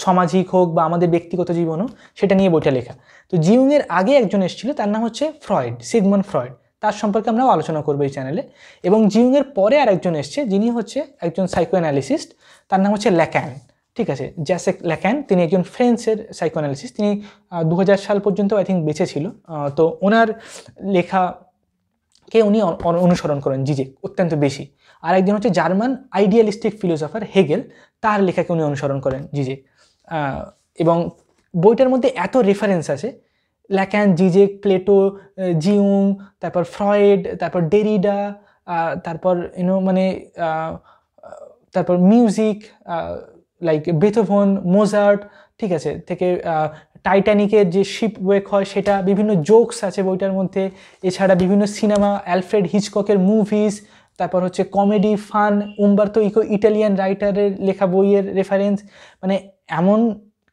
সামাজিক হোক বা আমাদের ব্যক্তিগত জীবন হোক, সেটা নিয়ে বইটা লেখা। তো জিউংয়ের আগে একজন এসেছিল, তার নাম হচ্ছে ফ্রয়েড, সিগমন্ড ফ্রয়েড, তার সম্পর্কে আমরাও আলোচনা করবো এই চ্যানেলে। এবং জিউংয়ের পরে আর একজন এসছে, যিনি হচ্ছে একজন সাইকো অ্যানালিসিস্ট, তার নাম হচ্ছে ল্যাকান। ঠিক আছে, জ্যাসেক ল্যাকান, তিনি একজন ফ্রেঞ্চের সাইকো অ্যানালিসিস্ট, তিনি 2000 সাল পর্যন্ত আই থিঙ্ক বেঁচে ছিল। তো ওনার লেখাকে উনি অনুসরণ করেন জিজেক অত্যন্ত বেশি। আর একজন হচ্ছে জার্মান আইডিয়ালিস্টিক ফিলোসফার হেগেল, তার লেখাকে উনি অনুসরণ করেন জিজেক। এবং বইটার মধ্যে এত রেফারেন্স আছে, ল্যাকান, জিজেক, প্লেটো, জিউং, তারপর ফ্রয়েড, তারপর ডেরিডা, তারপর মানে তারপর মিউজিক লাইক বেথোভন, মোজার্ট, ঠিক আছে, থেকে টাইটানিকের যে শিপ ওয়েক হয় সেটা, বিভিন্ন জোকস আছে বইটার মধ্যে, এছাড়া বিভিন্ন সিনেমা, অ্যালফ্রেড হিচককের মুভিজ, তারপর হচ্ছে কমেডি, ফান, উম্বার্তো ইকো ইটালিয়ান রাইটারের লেখা বইয়ের রেফারেন্স, মানে এমন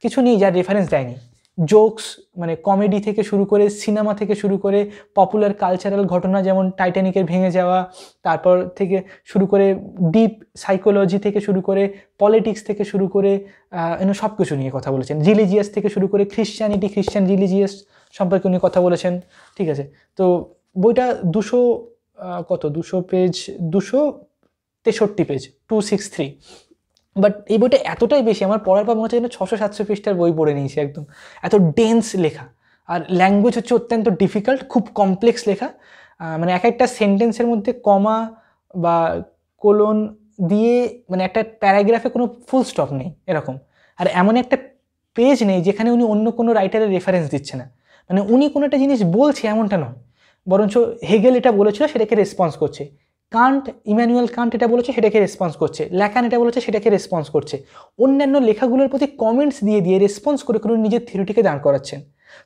কিছু নেই যার রেফারেন্স দেয়নি। জোকস মানে কমেডি থেকে শুরু করে, সিনেমা থেকে শুরু করে, পপুলার কালচারাল ঘটনা যেমন টাইটানিকের ভেঙে যাওয়া, তারপর থেকে শুরু করে ডিপ সাইকোলজি থেকে শুরু করে, পলিটিক্স থেকে শুরু করে সব কিছু নিয়ে কথা বলেছেন। রিলিজিয়াস থেকে শুরু করে খ্রিশ্চানিটি, খ্রিশ্চান রিলিজিয়াস সম্পর্কে উনি কথা বলেছেন। ঠিক আছে, তো বইটা 200 পেজ, 263 পেজ, 263। বাট এই বইটা এতটাই বেশি, আমার পড়ার পর মনে হচ্ছে যেন 600-700 পৃষ্ঠার বই পড়ে নিয়েছি একদম, এত ডেন্স লেখা। আর ল্যাঙ্গুয়েজ হচ্ছে অত্যন্ত ডিফিকাল্ট, খুব কমপ্লেক্স লেখা, মানে এক একটা সেন্টেন্সের মধ্যে কমা বা কোলন দিয়ে, মানে একটা প্যারাগ্রাফে কোনো ফুল স্টপ নেই এরকম। আর এমন একটা পেজ নেই যেখানে উনি অন্য কোনো রাইটারের রেফারেন্স দিচ্ছে না, মানে উনি কোনো একটা জিনিস বলছে এমনটা নয়, বরঞ্চ হেগেল এটা বলেছিল সেটাকে রেসপন্স করছে, কান্ট, ইম্যানুয়েল কান্ট এটা বলেছে সেটাকে রেসপন্স করছে, ল্যাকান এটা বলেছে সেটাকে রেসপন্স করছে, অন্যান্য লেখাগুলোর প্রতি কমেন্টস দিয়ে দিয়ে রেসপন্স করে করে নিজের থিওরিটিকে দাঁড় করাচ্ছেন।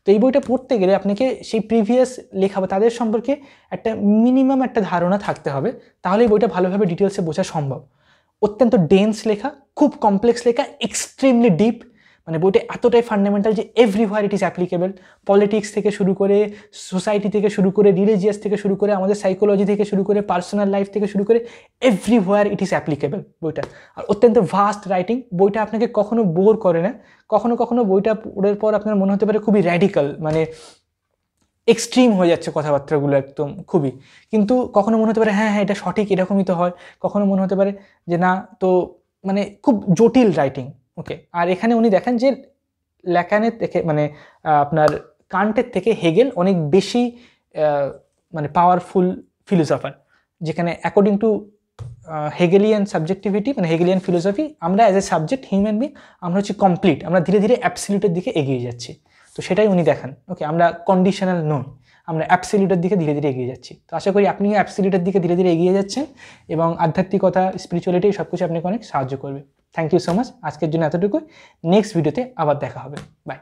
তো এই বইটা পড়তে গেলে আপনাকে সেই প্রিভিয়াস লেখা বা তাদের সম্পর্কে একটা মিনিমাম একটা ধারণা থাকতে হবে, তাহলে এই বইটা ভালোভাবে ডিটেলসে বোঝা সম্ভব। অত্যন্ত ডেন্স লেখা, খুব কমপ্লেক্স লেখা, এক্সট্রিমলি ডিপ, মানে বইটা এতটাই ফান্ডামেন্টাল যে everywhere it is applicable. Politics থেকে শুরু করে, সোসাইটি থেকে শুরু করে, রিলিজিয়াস থেকে শুরু করে, আমাদের সাইকোলজি থেকে শুরু করে, পার্সোনাল লাইফ থেকে শুরু করে, এভরিওয়ার ইট ইজ অ্যাপ্লিকেবল বইটা। আর অত্যন্ত ভাস্ট রাইটিং, বইটা আপনাকে কখনো বোর করে না। কখনো কখনো বইটা পড়ার পর আপনার মনে হতে পারে খুবই র্যাডিক্যাল, মানে এক্সট্রিম হয়ে যাচ্ছে কথাবার্তাগুলো একদম খুবই, কিন্তু কখনো মনে হতে পারে হ্যাঁ হ্যাঁ এটা সঠিক, এরকমই তো হয়। কখনো মনে হতে পারে যে না, তো মানে খুব জটিল রাইটিং। ওকে, আর এখানে উনি দেখেন যে ল্যাকানের থেকে, মানে আপনার কান্টের থেকে হেগেল অনেক বেশি মানে পাওয়ারফুল ফিলোসফার, যেখানে অ্যাকর্ডিং টু হেগেলিয়ান সাবজেক্টিভিটি মানে হেগেলিয়ান ফিলোসফি, আমরা as a subject human being আমরা হচ্ছে কমপ্লিট, আমরা ধীরে ধীরে অ্যাবসলিউটের দিকে এগিয়ে যাচ্ছি। তো সেটাই উনি দেখান। ওকে, আমরা কন্ডিশনাল নই, আমরা অ্যাবসলিউটের দিকে ধীরে ধীরে এগিয়ে যাচ্ছি। তো আশা করি আপনিও অ্যাবসলিউটের দিকে ধীরে ধীরে এগিয়ে যাচ্ছেন এবং আধ্যাত্মিকতা, স্পিরিচুয়ালিটি সব কিছু আপনাকে অনেক সাহায্য করবে। Thank you so much. আজকের জন্য এতটুকুই। নেক্সট ভিডিওতে আবার দেখা হবে। বাই।